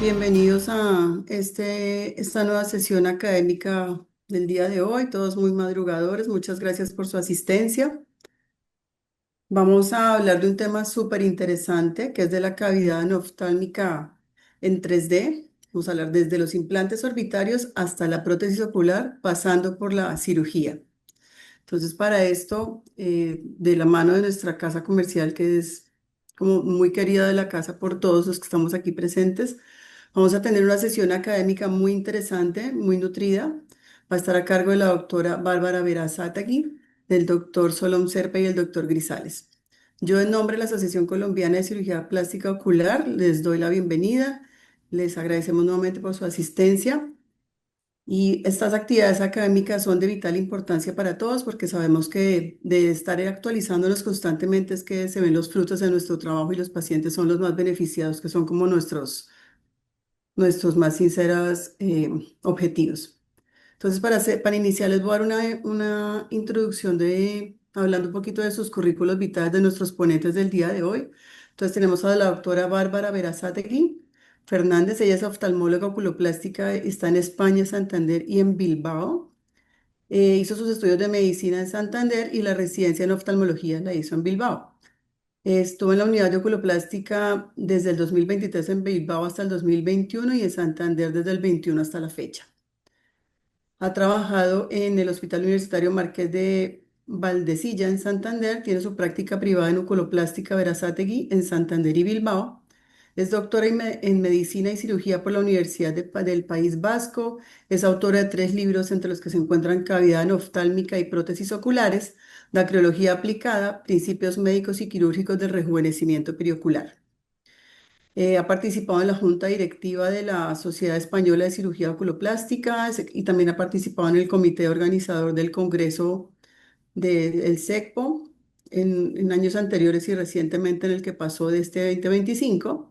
Bienvenidos a esta nueva sesión académica del día de hoy, todos muy madrugadores. Muchas gracias por su asistencia. Vamos a hablar de un tema súper interesante que es de la cavidad oftálmica en 3D. Vamos a hablar desde los implantes orbitarios hasta la prótesis ocular, pasando por la cirugía. Entonces, para esto, de la mano de nuestra casa comercial, que es como muy querida de la casa por todos los que estamos aquí presentes, vamos a tener una sesión académica muy interesante, muy nutrida. Va a estar a cargo de la doctora Bárbara Verazátegui, del doctor Solom Serpa y el doctor Grisales. Yo, en nombre de la Asociación Colombiana de Cirugía Plástica Ocular, les doy la bienvenida. Les agradecemos nuevamente por su asistencia. Y estas actividades académicas son de vital importancia para todos porque sabemos que de estar actualizándonos constantemente es que se ven los frutos de nuestro trabajo y los pacientes son los más beneficiados, que son como nuestros más sinceros objetivos. Entonces, para iniciar, les voy a dar una introducción hablando un poquito de sus currículos vitales de nuestros ponentes del día de hoy. Entonces, tenemos a la doctora Bárbara Verazátegui Fernández. Ella es oftalmóloga oculoplástica, está en España, Santander y en Bilbao. Hizo sus estudios de medicina en Santander y la residencia en oftalmología la hizo en Bilbao. Estuvo en la unidad de oculoplástica desde el 2023 en Bilbao hasta el 2021 y en Santander desde el 21 hasta la fecha. Ha trabajado en el Hospital Universitario Marqués de Valdecilla en Santander. Tiene su práctica privada en oculoplástica Verazátegui en Santander y Bilbao. Es doctora en Medicina y Cirugía por la Universidad del País Vasco. Es autora de 3 libros, entre los que se encuentran Cavidad oftálmica y prótesis oculares, Dacrología aplicada, Principios médicos y quirúrgicos del rejuvenecimiento periocular. Ha participado en la junta directiva de la Sociedad Española de Cirugía Oculoplástica y también ha participado en el comité organizador del Congreso del SECPO en años anteriores y recientemente en el que pasó de este 2025.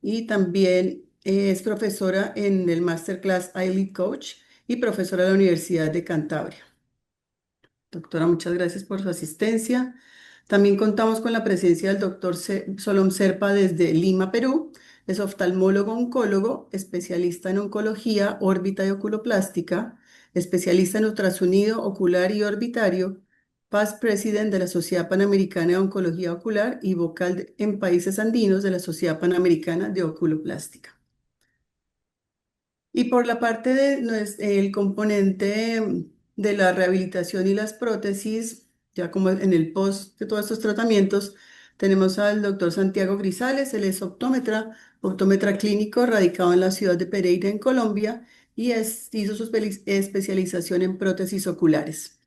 Y también es profesora en el Masterclass iLead Coach y profesora de la Universidad de Cantabria. Doctora, muchas gracias por su asistencia. También contamos con la presencia del doctor Solom Serpa desde Lima, Perú. Es oftalmólogo oncólogo, especialista en oncología, órbita y oculoplástica, especialista en ultrasonido ocular y orbitario, past president de la Sociedad Panamericana de Oncología Ocular y vocal en países andinos de la Sociedad Panamericana de Oculoplástica. Y por la parte el componente de la rehabilitación y las prótesis, ya como en el post de todos estos tratamientos, tenemos al doctor Santiago Grisales. Él es optómetra clínico radicado en la ciudad de Pereira, en Colombia, y hizo su especialización en prótesis oculares.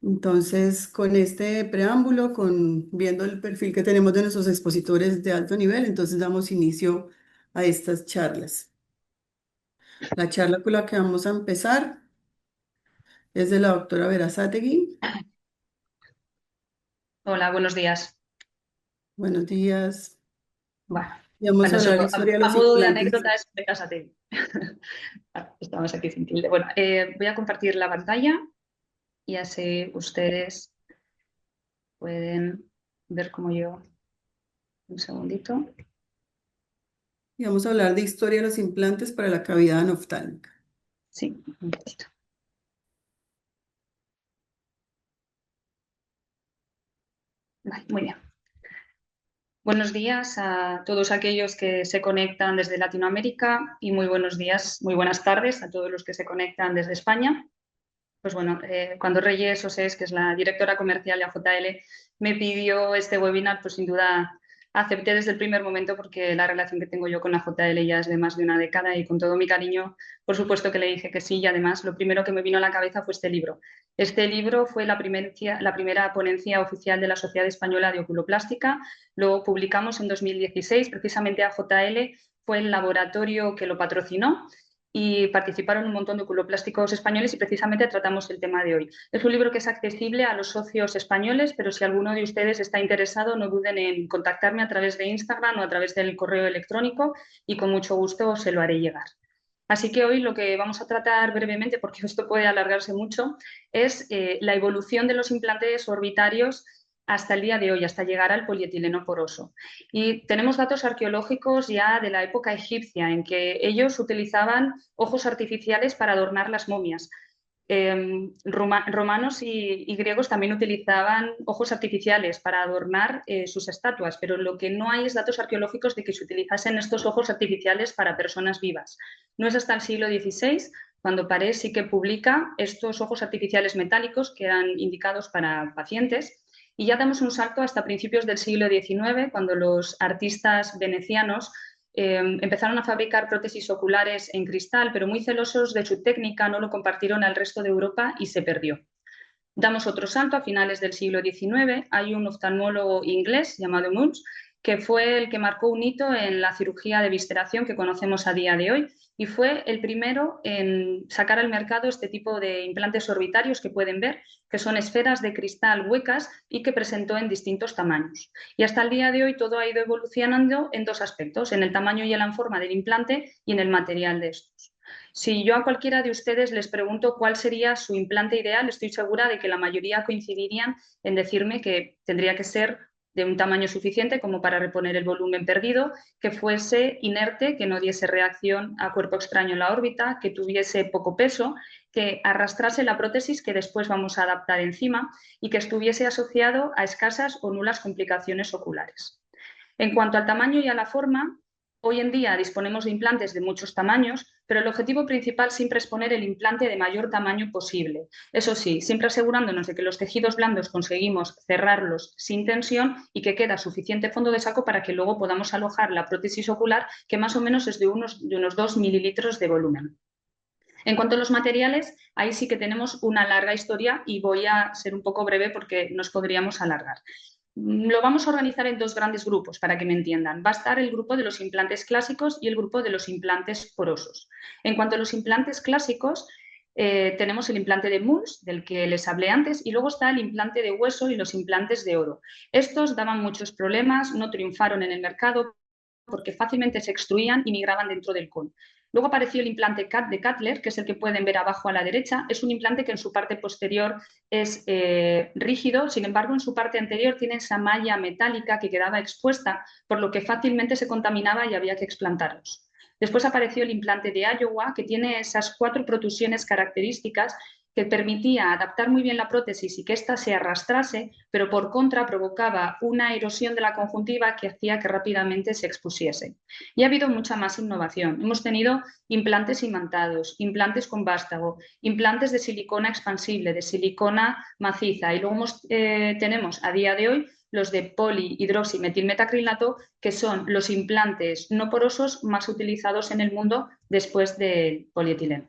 Entonces, con este preámbulo, viendo el perfil que tenemos de nuestros expositores de alto nivel, entonces damos inicio a estas charlas. La charla con la que vamos a empezar es de la doctora Verazátegui. Hola, buenos días. Buenos días. Bueno, Y vamos a bueno, hablar solo de historia de a los modo de implantes. anécdota es de Casate. Estamos aquí sin tilde. Bueno, voy a compartir la pantalla y así ustedes pueden ver cómo yo. Un segundito. Y vamos a hablar de historia de los implantes para la cavidad anaftálmica. Sí, un momentito. Vale, muy bien. Buenos días a todos aquellos que se conectan desde Latinoamérica y muy buenos días, muy buenas tardes a todos los que se conectan desde España. Pues bueno, cuando Reyes Osés, que es la directora comercial de AJL, me pidió este webinar, pues sin duda acepté desde el primer momento porque la relación que tengo yo con AJL ya es de más de una década y con todo mi cariño, por supuesto que le dije que sí y además lo primero que me vino a la cabeza fue este libro. Este libro fue la primera ponencia oficial de la Sociedad Española de Oculoplástica, lo publicamos en 2016, precisamente AJL fue el laboratorio que lo patrocinó y participaron un montón de oculoplásticos españoles y precisamente tratamos el tema de hoy. Es un libro que es accesible a los socios españoles, pero si alguno de ustedes está interesado, no duden en contactarme a través de Instagram o a través del correo electrónico y con mucho gusto se lo haré llegar. Así que hoy lo que vamos a tratar brevemente, porque esto puede alargarse mucho, es la evolución de los implantes orbitarios hasta el día de hoy, hasta llegar al polietileno poroso. Y tenemos datos arqueológicos ya de la época egipcia, en que ellos utilizaban ojos artificiales para adornar las momias. Romanos y griegos también utilizaban ojos artificiales para adornar sus estatuas, pero lo que no hay es datos arqueológicos de que se utilizasen estos ojos artificiales para personas vivas. No es hasta el siglo XVI cuando Parés sí que publica estos ojos artificiales metálicos que eran indicados para pacientes. Y ya damos un salto hasta principios del siglo XIX, cuando los artistas venecianos empezaron a fabricar prótesis oculares en cristal, pero muy celosos de su técnica no lo compartieron al resto de Europa y se perdió. Damos otro salto a finales del siglo XIX. Hay un oftalmólogo inglés llamado Munch que fue el que marcó un hito en la cirugía de visceración que conocemos a día de hoy y fue el primero en sacar al mercado este tipo de implantes orbitarios que pueden ver, que son esferas de cristal huecas y que presentó en distintos tamaños. Y hasta el día de hoy todo ha ido evolucionando en dos aspectos, en el tamaño y en la forma del implante y en el material de estos. Si yo a cualquiera de ustedes les pregunto cuál sería su implante ideal, estoy segura de que la mayoría coincidirían en decirme que tendría que ser de un tamaño suficiente como para reponer el volumen perdido, que fuese inerte, que no diese reacción a cuerpo extraño en la órbita, que tuviese poco peso, que arrastrase la prótesis que después vamos a adaptar encima y que estuviese asociado a escasas o nulas complicaciones oculares. En cuanto al tamaño y a la forma, hoy en día disponemos de implantes de muchos tamaños, pero el objetivo principal siempre es poner el implante de mayor tamaño posible. Eso sí, siempre asegurándonos de que los tejidos blandos conseguimos cerrarlos sin tensión y que queda suficiente fondo de saco para que luego podamos alojar la prótesis ocular, que más o menos es de unos 2 mililitros de volumen. En cuanto a los materiales, ahí sí que tenemos una larga historia y voy a ser un poco breve porque nos podríamos alargar. Lo vamos a organizar en dos grandes grupos para que me entiendan. Va a estar el grupo de los implantes clásicos y el grupo de los implantes porosos. En cuanto a los implantes clásicos, tenemos el implante de Muns, del que les hablé antes, y luego está el implante de hueso y los implantes de oro. Estos daban muchos problemas, no triunfaron en el mercado porque fácilmente se extruían y migraban dentro del cono. Luego apareció el implante CAT de Cutler, que es el que pueden ver abajo a la derecha. Es un implante que en su parte posterior es rígido, sin embargo, en su parte anterior tiene esa malla metálica que quedaba expuesta, por lo que fácilmente se contaminaba y había que explantarlos. Después apareció el implante de Iowa, que tiene esas 4 protusiones características que permitía adaptar muy bien la prótesis y que ésta se arrastrase, pero por contra provocaba una erosión de la conjuntiva que hacía que rápidamente se expusiese. Y ha habido mucha más innovación. Hemos tenido implantes imantados, implantes con vástago, implantes de silicona expansible, de silicona maciza y luego tenemos a día de hoy los de polihidroximetilmetacrilato, que son los implantes no porosos más utilizados en el mundo después del polietileno.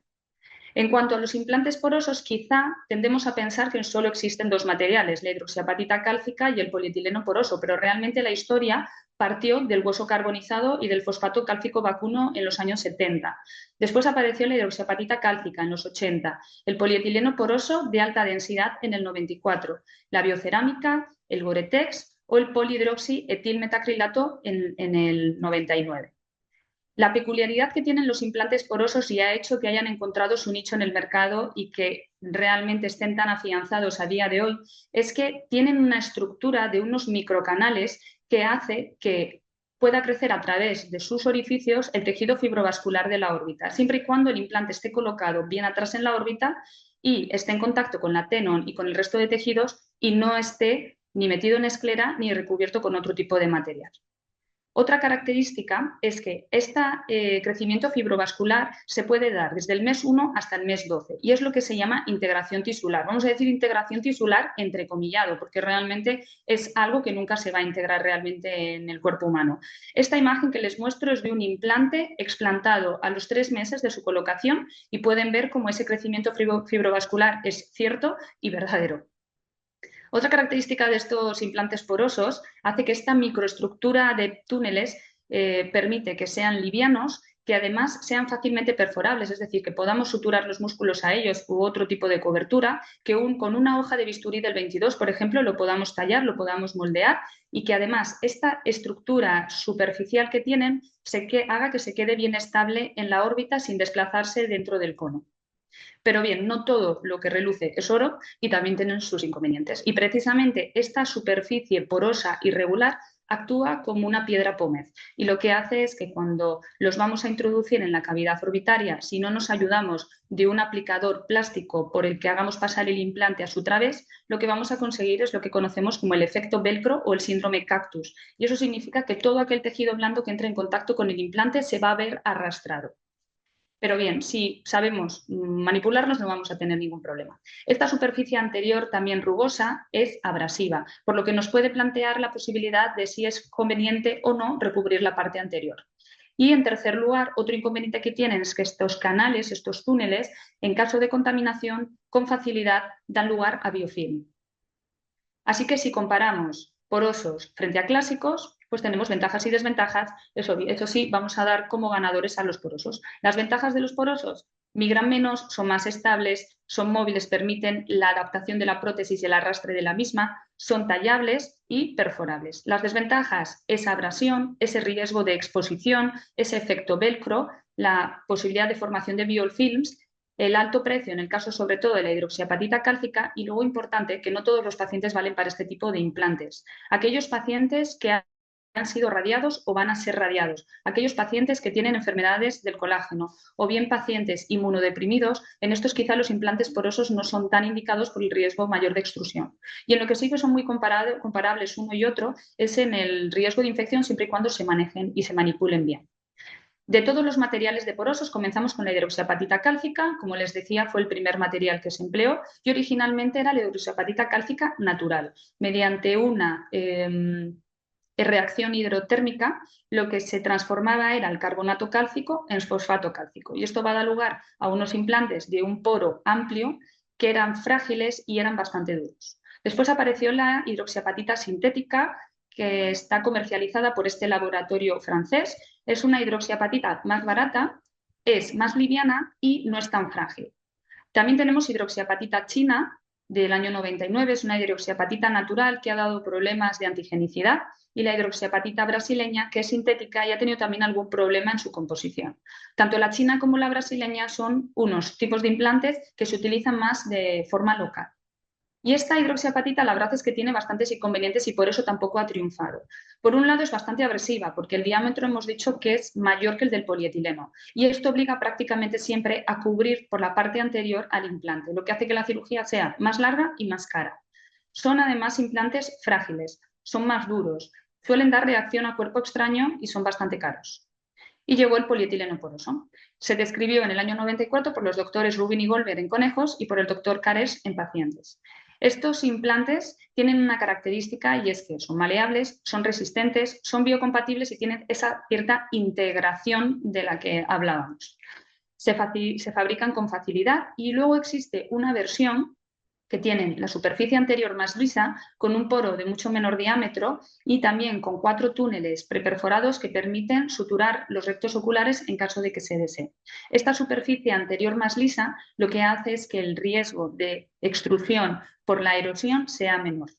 En cuanto a los implantes porosos, quizá tendemos a pensar que solo existen dos materiales, la hidroxiapatita cálcica y el polietileno poroso, pero realmente la historia partió del hueso carbonizado y del fosfato cálcico vacuno en los años 70. Después apareció la hidroxiapatita cálcica en los 80, el polietileno poroso de alta densidad en el 94, la biocerámica, el Goretex o el polihidroxietilmetacrilato en el 99. La peculiaridad que tienen los implantes porosos y ha hecho que hayan encontrado su nicho en el mercado y que realmente estén tan afianzados a día de hoy es que tienen una estructura de unos microcanales que hace que pueda crecer a través de sus orificios el tejido fibrovascular de la órbita, siempre y cuando el implante esté colocado bien atrás en la órbita y esté en contacto con la tenon y con el resto de tejidos y no esté ni metido en esclera ni recubierto con otro tipo de material. Otra característica es que este crecimiento fibrovascular se puede dar desde el mes 1 hasta el mes 12 y es lo que se llama integración tisular. Vamos a decir integración tisular entrecomillado porque realmente es algo que nunca se va a integrar realmente en el cuerpo humano. Esta imagen que les muestro es de un implante explantado a los 3 meses de su colocación y pueden ver cómo ese crecimiento fibrovascular es cierto y verdadero. Otra característica de estos implantes porosos hace que esta microestructura de túneles permite que sean livianos, que además sean fácilmente perforables, es decir, que podamos suturar los músculos a ellos u otro tipo de cobertura, que con una hoja de bisturí del 22, por ejemplo, lo podamos tallar, lo podamos moldear y que además esta estructura superficial que tienen haga que se quede bien estable en la órbita sin desplazarse dentro del cono. Pero bien, no todo lo que reluce es oro y también tienen sus inconvenientes. Y precisamente esta superficie porosa irregular actúa como una piedra pómez y lo que hace es que cuando los vamos a introducir en la cavidad orbitaria, si no nos ayudamos de un aplicador plástico por el que hagamos pasar el implante a su través, lo que vamos a conseguir es lo que conocemos como el efecto velcro o el síndrome cactus. Y eso significa que todo aquel tejido blando que entre en contacto con el implante se va a ver arrastrado. Pero bien, si sabemos manipularlos no vamos a tener ningún problema. Esta superficie anterior, también rugosa, es abrasiva, por lo que nos puede plantear la posibilidad de si es conveniente o no recubrir la parte anterior. Y en tercer lugar, otro inconveniente que tienen es que estos canales, estos túneles, en caso de contaminación, con facilidad dan lugar a biofilm. Así que si comparamos porosos frente a clásicos, pues tenemos ventajas y desventajas. Eso sí, vamos a dar como ganadores a los porosos. Las ventajas de los porosos: migran menos, son más estables, son móviles, permiten la adaptación de la prótesis y el arrastre de la misma, son tallables y perforables. Las desventajas: esa abrasión, ese riesgo de exposición, ese efecto velcro, la posibilidad de formación de biofilms, el alto precio en el caso sobre todo de la hidroxiapatita cálcica y luego importante que no todos los pacientes valen para este tipo de implantes. Aquellos pacientes que han sido radiados o van a ser radiados, aquellos pacientes que tienen enfermedades del colágeno o bien pacientes inmunodeprimidos, en estos quizá los implantes porosos no son tan indicados por el riesgo mayor de extrusión. Y en lo que sí que son muy comparables uno y otro es en el riesgo de infección siempre y cuando se manejen y se manipulen bien. De todos los materiales de porosos, comenzamos con la hidroxiapatita cálcica. Como les decía, fue el primer material que se empleó y originalmente era la hidroxiapatita cálcica natural. Mediante una reacción hidrotérmica, lo que se transformaba era el carbonato cálcico en fosfato cálcico. Y esto va a dar lugar a unos implantes de un poro amplio que eran frágiles y eran bastante duros. Después apareció la hidroxiapatita sintética, que está comercializada por este laboratorio francés. Es una hidroxiapatita más barata, es más liviana y no es tan frágil. También tenemos hidroxiapatita china del año 99, es una hidroxiapatita natural que ha dado problemas de antigenicidad, y la hidroxiapatita brasileña, que es sintética y ha tenido también algún problema en su composición. Tanto la china como la brasileña son unos tipos de implantes que se utilizan más de forma local. Y esta hidroxiapatita la verdad es que tiene bastantes inconvenientes y por eso tampoco ha triunfado. Por un lado es bastante agresiva porque el diámetro hemos dicho que es mayor que el del polietileno y esto obliga prácticamente siempre a cubrir por la parte anterior al implante, lo que hace que la cirugía sea más larga y más cara. Son además implantes frágiles, son más duros, suelen dar reacción a cuerpo extraño y son bastante caros. Y llegó el polietileno poroso. Se describió en el año 94 por los doctores Rubin y Goldberg en conejos y por el doctor Cares en pacientes. Estos implantes tienen una característica y es que son maleables, son resistentes, son biocompatibles y tienen esa cierta integración de la que hablábamos. Se fabrican con facilidad y luego existe una versión que tienen la superficie anterior más lisa, con un poro de mucho menor diámetro y también con 4 túneles preperforados que permiten suturar los rectos oculares en caso de que se desee. Esta superficie anterior más lisa lo que hace es que el riesgo de extrusión por la erosión sea menor.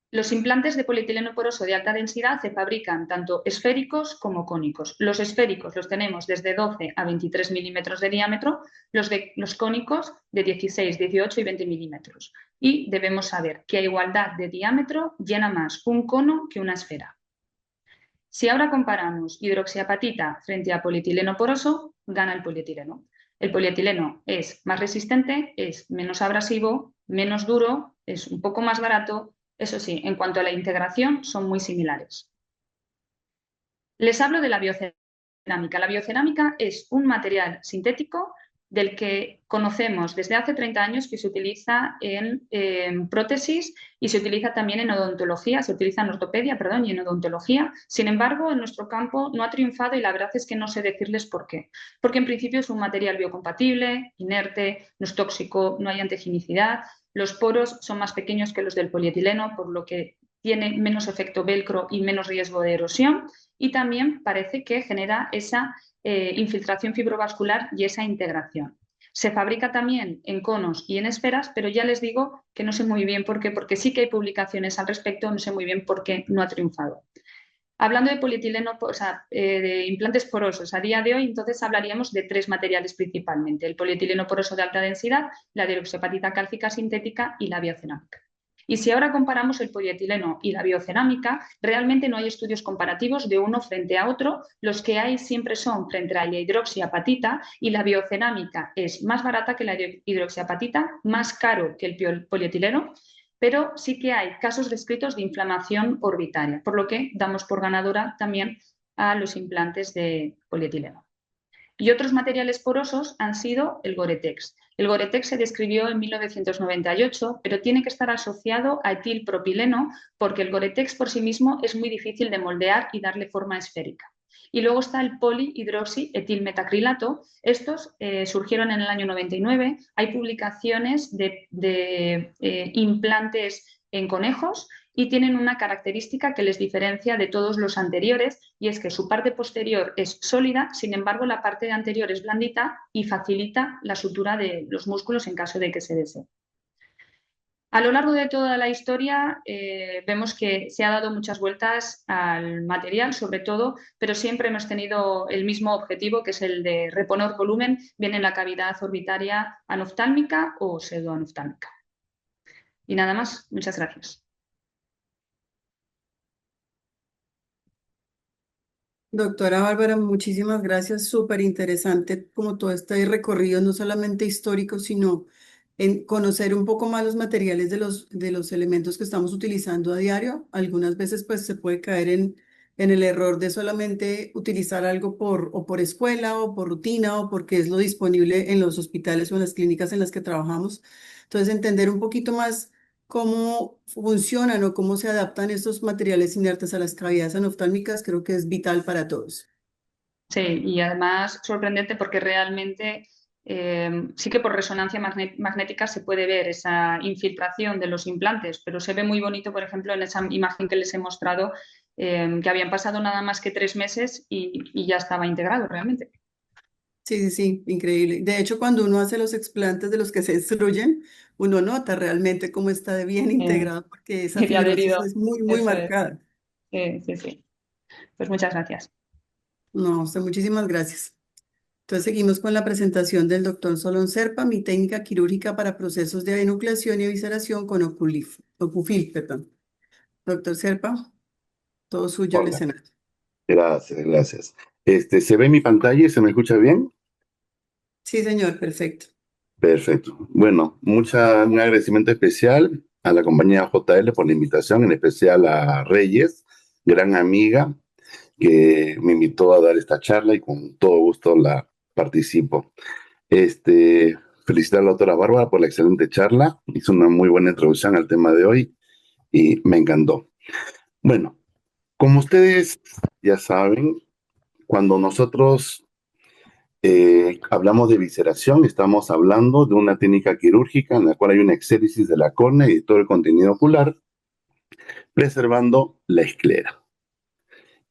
Los implantes de polietileno poroso de alta densidad se fabrican tanto esféricos como cónicos. Los esféricos los tenemos desde 12 a 23 milímetros de diámetro, los cónicos de 16, 18 y 20 milímetros. Y debemos saber que a igualdad de diámetro llena más un cono que una esfera. Si ahora comparamos hidroxiapatita frente a polietileno poroso, gana el polietileno. El polietileno es más resistente, es menos abrasivo, menos duro, es un poco más barato. Eso sí, en cuanto a la integración, son muy similares. Les hablo de la biocerámica. La biocerámica es un material sintético del que conocemos desde hace 30 años que se utiliza en prótesis y se utiliza también en odontología, se utiliza en ortopedia, perdón, y en odontología. Sin embargo, en nuestro campo no ha triunfado y la verdad es que no sé decirles por qué. Porque en principio es un material biocompatible, inerte, no es tóxico, no hay antigenicidad. Los poros son más pequeños que los del polietileno, por lo que tiene menos efecto velcro y menos riesgo de erosión. Y también parece que genera esa infiltración fibrovascular y esa integración. Se fabrica también en conos y en esferas, pero ya les digo que no sé muy bien por qué, porque sí que hay publicaciones al respecto, no sé muy bien por qué no ha triunfado. Hablando de polietileno, o sea, de implantes porosos, a día de hoy entonces hablaríamos de tres materiales principalmente: el polietileno poroso de alta densidad, la hidroxiapatita cálcica sintética y la biocerámica. Y si ahora comparamos el polietileno y la biocerámica, realmente no hay estudios comparativos de uno frente a otro. Los que hay siempre son frente a la hidroxiapatita, y la biocerámica es más barata que la hidroxiapatita, más caro que el polietileno, pero sí que hay casos descritos de inflamación orbitaria, por lo que damos por ganadora también a los implantes de polietileno. Y otros materiales porosos han sido el Gore-Tex. El Gore-Tex se describió en 1998, pero tiene que estar asociado a etilpropileno porque el Gore-Tex por sí mismo es muy difícil de moldear y darle forma esférica. Y luego está el polihidroxietilmetacrilato. Estos surgieron en el año 99. Hay publicaciones de implantes en conejos y tienen una característica que les diferencia de todos los anteriores, y es que su parte posterior es sólida, sin embargo la parte anterior es blandita y facilita la sutura de los músculos en caso de que se desee. A lo largo de toda la historia vemos que se ha dado muchas vueltas al material, sobre todo, pero siempre hemos tenido el mismo objetivo, que es el de reponer volumen, bien en la cavidad orbitaria anoftálmica o pseudoanoftálmica. Y nada más, muchas gracias. Doctora Bárbara, muchísimas gracias. Súper interesante como todo este recorrido, no solamente histórico, sino en conocer un poco más los materiales de los elementos que estamos utilizando a diario. Algunas veces pues se puede caer en el error de solamente utilizar algo o por escuela o por rutina o porque es lo disponible en los hospitales o en las clínicas en las que trabajamos. Entonces, entender un poquito más cómo funcionan o cómo se adaptan estos materiales inertes a las cavidades anoftálmicas, creo que es vital para todos. Sí, y además sorprendente porque realmente sí que por resonancia magnética se puede ver esa infiltración de los implantes, pero se ve muy bonito, por ejemplo, en esa imagen que les he mostrado, que habían pasado nada más que 3 meses y ya estaba integrado realmente. Sí, sí, sí, increíble. De hecho, cuando uno hace los explantes de los que se destruyen, uno nota realmente cómo está de bien Eh, integrado porque esa y fibrosis adherido, es muy, muy eso es. marcada. Sí, sí, sí. Pues muchas gracias. No, usted, muchísimas gracias. Entonces seguimos con la presentación del doctor Solón Serpa, mi técnica quirúrgica para procesos de enucleación y evisceración con Ocufil, perdón. Doctor Serpa, todo suyo el Hola, escenario. gracias, gracias. ¿Se ve mi pantalla y se me escucha bien? Sí, señor, perfecto. Perfecto. Bueno, un agradecimiento especial a la compañía JL por la invitación, en especial a Reyes, gran amiga, que me invitó a dar esta charla y con todo gusto la participo. Felicitar a la doctora Bárbara por la excelente charla. Hizo una muy buena introducción al tema de hoy y me encantó. Bueno, como ustedes ya saben, cuando nosotros hablamos de visceración, estamos hablando de una técnica quirúrgica en la cual hay una exéresis de la córnea y de todo el contenido ocular, preservando la esclera.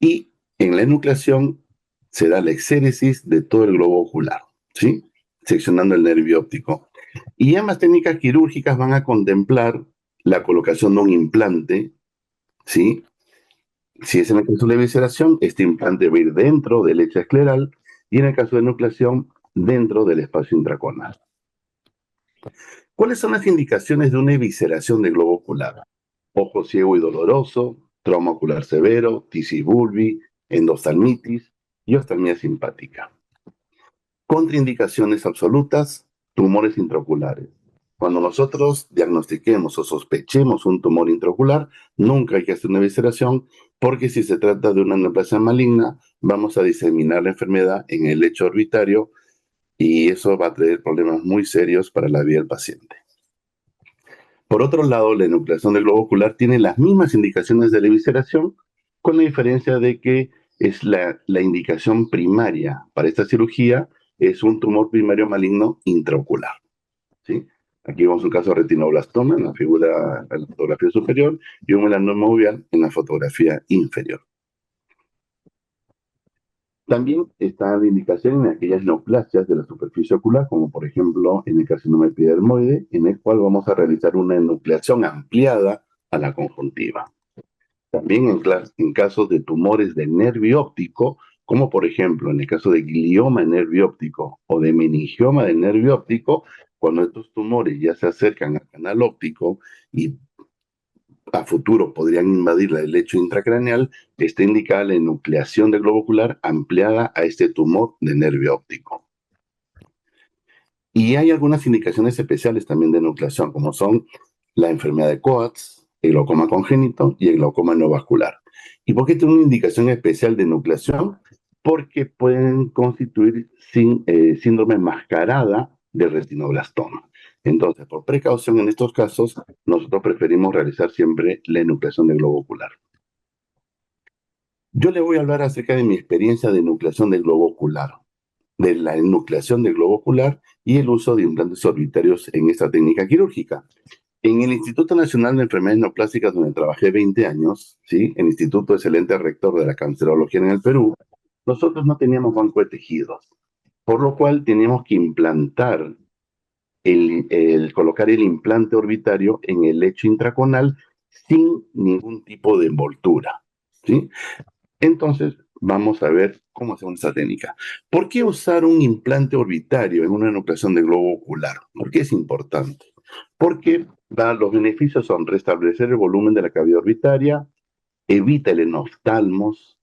Y en la enucleación se da la exéresis de todo el globo ocular, ¿sí? Seccionando el nervio óptico. Y ambas técnicas quirúrgicas van a contemplar la colocación de un implante, ¿sí? Si es en el caso de visceración, este implante va a ir dentro del lecho escleral y en el caso de enucleación, dentro del espacio intraconal. ¿Cuáles son las indicaciones de una evisceración del globo ocular? Ojo ciego y doloroso, trauma ocular severo, tisis bulbi, endoftalmitis y oftalmia simpática. Contraindicaciones absolutas, tumores intraoculares. Cuando nosotros diagnostiquemos o sospechemos un tumor intraocular, nunca hay que hacer una evisceración porque si se trata de una neoplasia maligna, vamos a diseminar la enfermedad en el lecho orbitario y eso va a traer problemas muy serios para la vida del paciente. Por otro lado, la enucleación del globo ocular tiene las mismas indicaciones de la evisceración, con la diferencia de que es la indicación primaria para esta cirugía es un tumor primario maligno intraocular. ¿Sí? Aquí vemos un caso de retinoblastoma en la figura, en la fotografía superior y un melanoma uveal en la fotografía inferior. También está la indicación en aquellas neoplasias de la superficie ocular, como por ejemplo en el carcinoma epidermoide, en el cual vamos a realizar una enucleación ampliada a la conjuntiva. También en casos de tumores del nervio óptico, como por ejemplo en el caso de glioma del nervio óptico o de meningioma del nervio óptico, cuando estos tumores ya se acercan al canal óptico y a futuro podrían invadir el lecho intracraneal, está indicada la enucleación del globo ocular ampliada a este tumor de nervio óptico. Y hay algunas indicaciones especiales también de enucleación, como son la enfermedad de Coats, el glaucoma congénito y el glaucoma no vascular. ¿Y por qué tiene una indicación especial de enucleación? Porque pueden constituir síndrome mascarada de retinoblastoma. Entonces, por precaución en estos casos, nosotros preferimos realizar siempre la enucleación del globo ocular. Yo le voy a hablar acerca de mi experiencia de enucleación del globo ocular, de la enucleación del globo ocular y el uso de implantes orbitarios en esta técnica quirúrgica. En el Instituto Nacional de Enfermedades Neoplásicas, donde trabajé 20 años, ¿sí? El instituto excelente rector de la cancerología en el Perú, nosotros no teníamos banco de tejidos, por lo cual teníamos que implantar, colocar el implante orbitario en el lecho intraconal sin ningún tipo de envoltura, ¿sí? Entonces, vamos a ver cómo hacemos esta técnica. ¿Por qué usar un implante orbitario en una enucleación de globo ocular? ¿Por qué es importante? Porque los beneficios son restablecer el volumen de la cavidad orbitaria, evita el enoftalmos,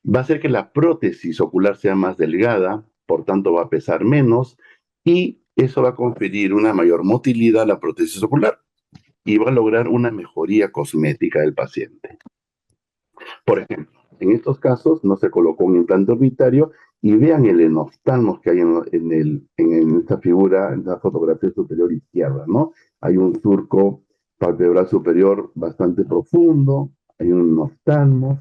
va a hacer que la prótesis ocular sea más delgada, por tanto va a pesar menos, y eso va a conferir una mayor motilidad a la prótesis ocular y va a lograr una mejoría cosmética del paciente. Por ejemplo, en estos casos no se colocó un implante orbitario y vean el enoftalmos que hay en esta figura, en la fotografía superior izquierda, ¿no? Hay un surco palpebral superior bastante profundo, hay un enoftalmos.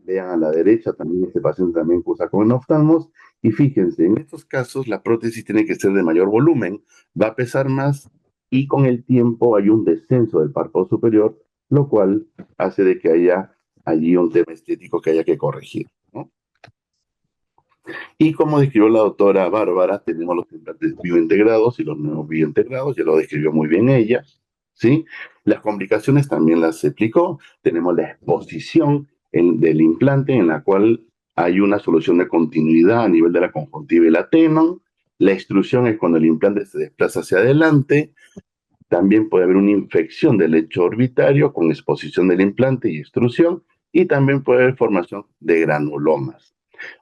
Vean a la derecha también, este paciente también cursa con enoftalmos. Y fíjense, en estos casos la prótesis tiene que ser de mayor volumen, va a pesar más y con el tiempo hay un descenso del párpado superior, lo cual hace de que haya allí un tema estético que haya que corregir, ¿no? Y como describió la doctora Bárbara, tenemos los implantes biointegrados y los no biointegrados, ya lo describió muy bien ella, ¿sí? Las complicaciones también las explicó. Tenemos la exposición del implante en la cual hay una solución de continuidad a nivel de la conjuntiva y la tenon. La extrusión es cuando el implante se desplaza hacia adelante. También puede haber una infección del lecho orbitario con exposición del implante y extrusión. Y también puede haber formación de granulomas.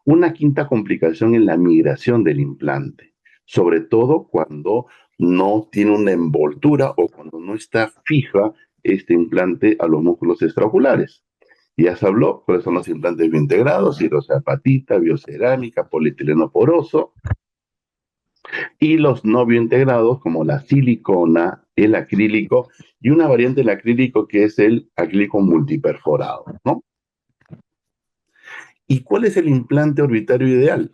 Una quinta complicación es la migración del implante, sobre todo cuando no tiene una envoltura o cuando no está fija este implante a los músculos extraoculares. Ya se habló cuáles son los implantes biointegrados, hidroxiapatita, biocerámica, polietileno poroso, y los no biointegrados como la silicona, el acrílico y una variante del acrílico que es el acrílico multiperforado, ¿no? ¿Y cuál es el implante orbitario ideal?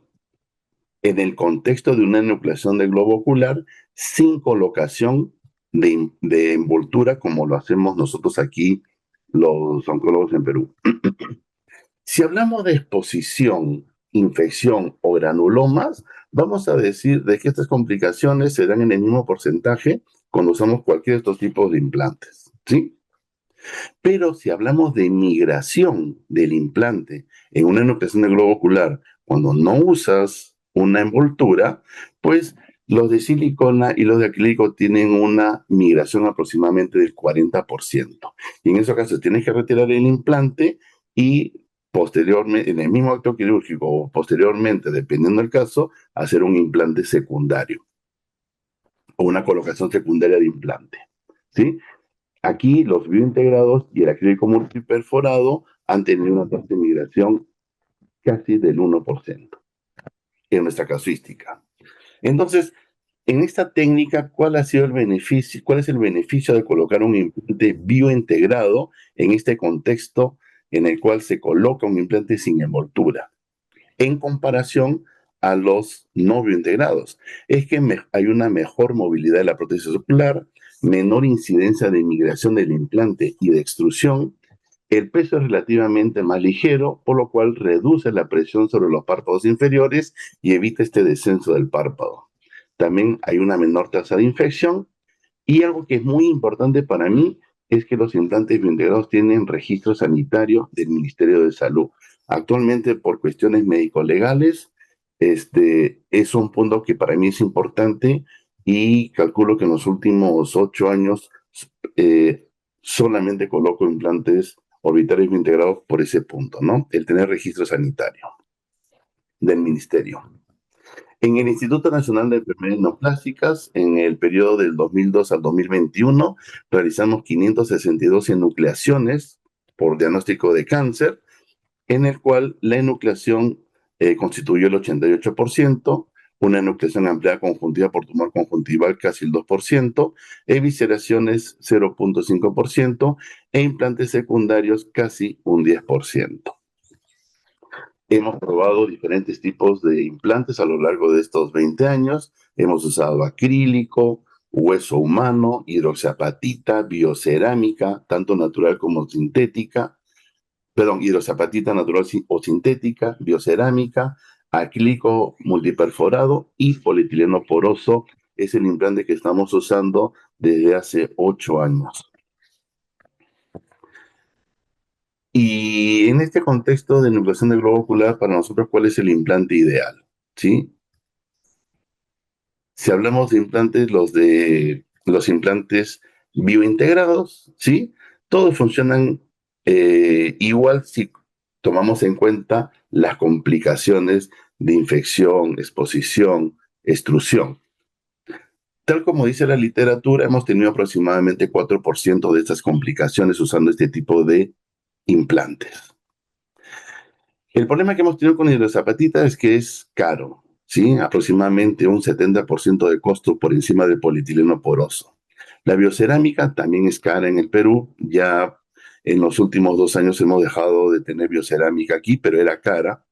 En el contexto de una enucleación del globo ocular sin colocación de envoltura como lo hacemos nosotros aquí los oncólogos en Perú. Si hablamos de exposición, infección o granulomas, vamos a decir de que estas complicaciones se dan en el mismo porcentaje cuando usamos cualquiera de estos tipos de implantes, ¿sí? Pero si hablamos de migración del implante en una enucleación del globo ocular, cuando no usas una envoltura, pues los de silicona y los de acrílico tienen una migración aproximadamente del 40%. Y en esos casos tienes que retirar el implante y posteriormente, en el mismo acto quirúrgico o posteriormente, dependiendo del caso, hacer un implante secundario o una colocación secundaria de implante, ¿sí? Aquí los biointegrados y el acrílico multiperforado han tenido una tasa de migración casi del 1% en nuestra casuística. Entonces, en esta técnica, ¿cuál ha sido el beneficio? ¿Cuál es el beneficio de colocar un implante biointegrado en este contexto en el cual se coloca un implante sin envoltura? En comparación a los no biointegrados, es que hay una mejor movilidad de la prótesis ocular, menor incidencia de migración del implante y de extrusión, el peso es relativamente más ligero, por lo cual reduce la presión sobre los párpados inferiores y evita este descenso del párpado. También hay una menor tasa de infección y algo que es muy importante para mí, es que los implantes biointegrados tienen registro sanitario del Ministerio de Salud. Actualmente, por cuestiones médico-legales, es un punto que para mí es importante y calculo que en los últimos 8 años eh, solamente coloco implantes orbitales biointegrados por ese punto, ¿no? El tener registro sanitario del Ministerio. En el Instituto Nacional de Enfermedades Neoplásicas, en el periodo del 2002 al 2021, realizamos 562 enucleaciones por diagnóstico de cáncer, en el cual la enucleación constituyó el 88%, una enucleación ampliada conjuntiva por tumor conjuntival casi el 2%, evisceraciones 0.5% e implantes secundarios casi un 10%. Hemos probado diferentes tipos de implantes a lo largo de estos 20 años. Hemos usado acrílico, hueso humano, hidroxiapatita, biocerámica, tanto natural como sintética. Perdón, hidroxiapatita natural o sintética, biocerámica, acrílico multiperforado y polietileno poroso. Es el implante que estamos usando desde hace 8 años. Y en este contexto de nucleación del globo ocular, para nosotros, ¿cuál es el implante ideal? ¿Sí? Si hablamos de implantes, los implantes biointegrados, ¿sí? Todos funcionan igual si tomamos en cuenta las complicaciones de infección, exposición, extrusión. Tal como dice la literatura, hemos tenido aproximadamente 4% de estas complicaciones usando este tipo de implantes. El problema que hemos tenido con hidroxapatita es que es caro, ¿sí? Aproximadamente un 70% de costo por encima del polietileno poroso. La biocerámica también es cara en el Perú. Ya en los últimos 2 años hemos dejado de tener biocerámica aquí, pero era cara.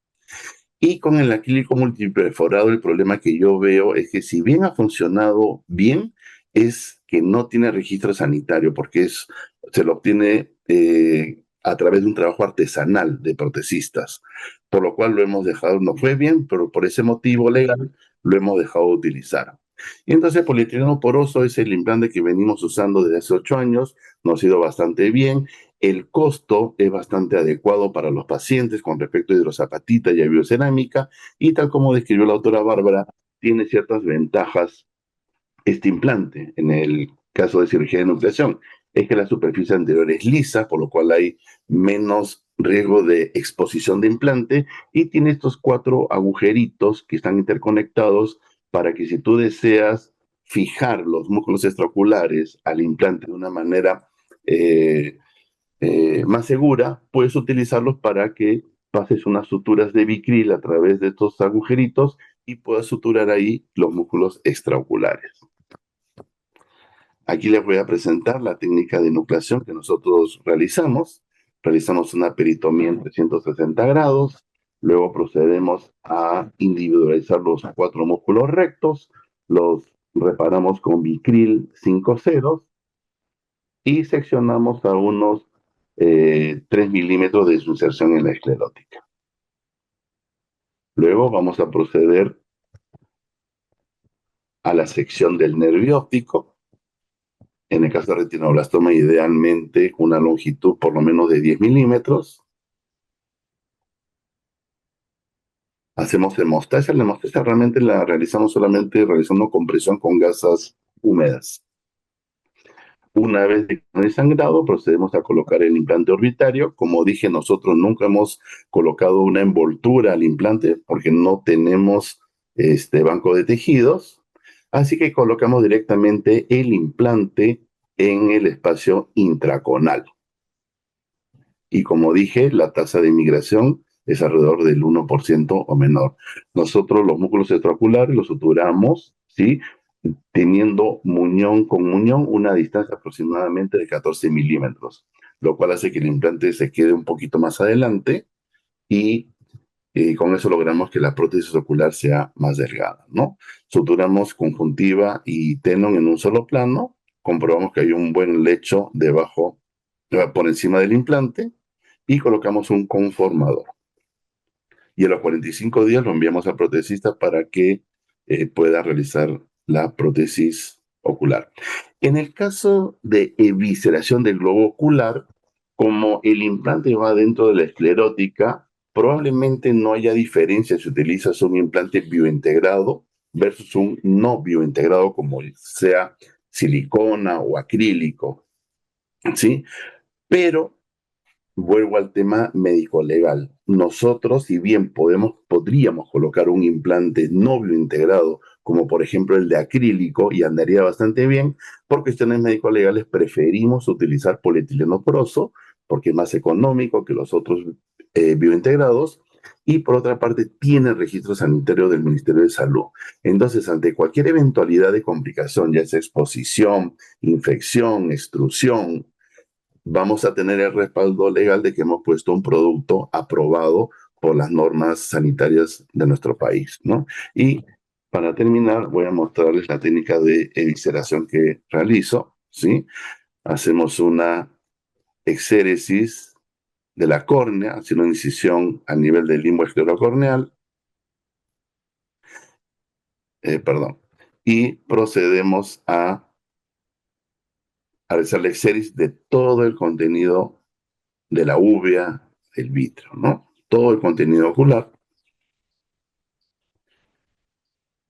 Y con el acrílico multiperforado, el problema que yo veo es que si bien ha funcionado bien, es que no tiene registro sanitario, porque se lo obtiene a través de un trabajo artesanal de protecistas, por lo cual lo hemos dejado, no fue bien, pero por ese motivo legal lo hemos dejado de utilizar. Y entonces el polietileno poroso es el implante que venimos usando desde hace 8 años, nos ha ido bastante bien. El costo es bastante adecuado para los pacientes con respecto a hidroxapatita y a biocerámica, y tal como describió la autora Bárbara, tiene ciertas ventajas este implante. En el caso de cirugía de nucleación, es que la superficie anterior es lisa, por lo cual hay menos riesgo de exposición de implante, y tiene estos 4 agujeritos que están interconectados para que si tú deseas fijar los músculos extraoculares al implante de una manera más segura, puedes utilizarlos para que pases unas suturas de bicril a través de estos agujeritos y puedas suturar ahí los músculos extraoculares. Aquí les voy a presentar la técnica de nucleación que nosotros realizamos. Realizamos una peritomía en 360 grados, luego procedemos a individualizar los 4 músculos rectos, los reparamos con bicril 5 ceros y seccionamos a unos 3 milímetros de su inserción en la esclerótica. Luego vamos a proceder a la sección del nervio óptico. En el caso de retinoblastoma, idealmente una longitud por lo menos de 10 milímetros. Hacemos hemostasia. La hemostasia realmente la realizamos solamente realizando compresión con gasas húmedas. Una vez que no hay sangrado, procedemos a colocar el implante orbitario. Como dije, nosotros nunca hemos colocado una envoltura al implante porque no tenemos banco de tejidos. Así que colocamos directamente el implante en el espacio intraconal. Y como dije, la tasa de migración es alrededor del 1% o menor. Nosotros los músculos extraoculares los suturamos, ¿sí? Teniendo muñón con muñón una distancia aproximadamente de 14 milímetros, lo cual hace que el implante se quede un poquito más adelante y con eso logramos que la prótesis ocular sea más delgada, ¿no? Suturamos conjuntiva y tenon en un solo plano, comprobamos que hay un buen lecho debajo, por encima del implante, y colocamos un conformador. Y a los 45 días lo enviamos al protesista para que pueda realizar la prótesis ocular. En el caso de evisceración del globo ocular, como el implante va dentro de la esclerótica, probablemente no haya diferencia si utilizas un implante biointegrado versus un no biointegrado, como sea silicona o acrílico, ¿sí? Pero vuelvo al tema médico-legal. Nosotros, si bien podríamos colocar un implante no biointegrado, como por ejemplo el de acrílico, y andaría bastante bien, por cuestiones médico-legales preferimos utilizar polietileno poroso, porque es más económico que los otros biointegrados, y por otra parte tiene registro sanitario del Ministerio de Salud. Entonces, ante cualquier eventualidad de complicación, ya sea exposición, infección, extrusión, vamos a tener el respaldo legal de que hemos puesto un producto aprobado por las normas sanitarias de nuestro país, ¿no? Y para terminar, voy a mostrarles la técnica de evisceración que realizo, ¿sí? Hacemos una exéresis de la córnea, haciendo una incisión a nivel del limbo esclerocorneal, perdón, y procedemos a realizar la exéresis de todo el contenido de la uvea, del vitro, ¿no? Todo el contenido ocular.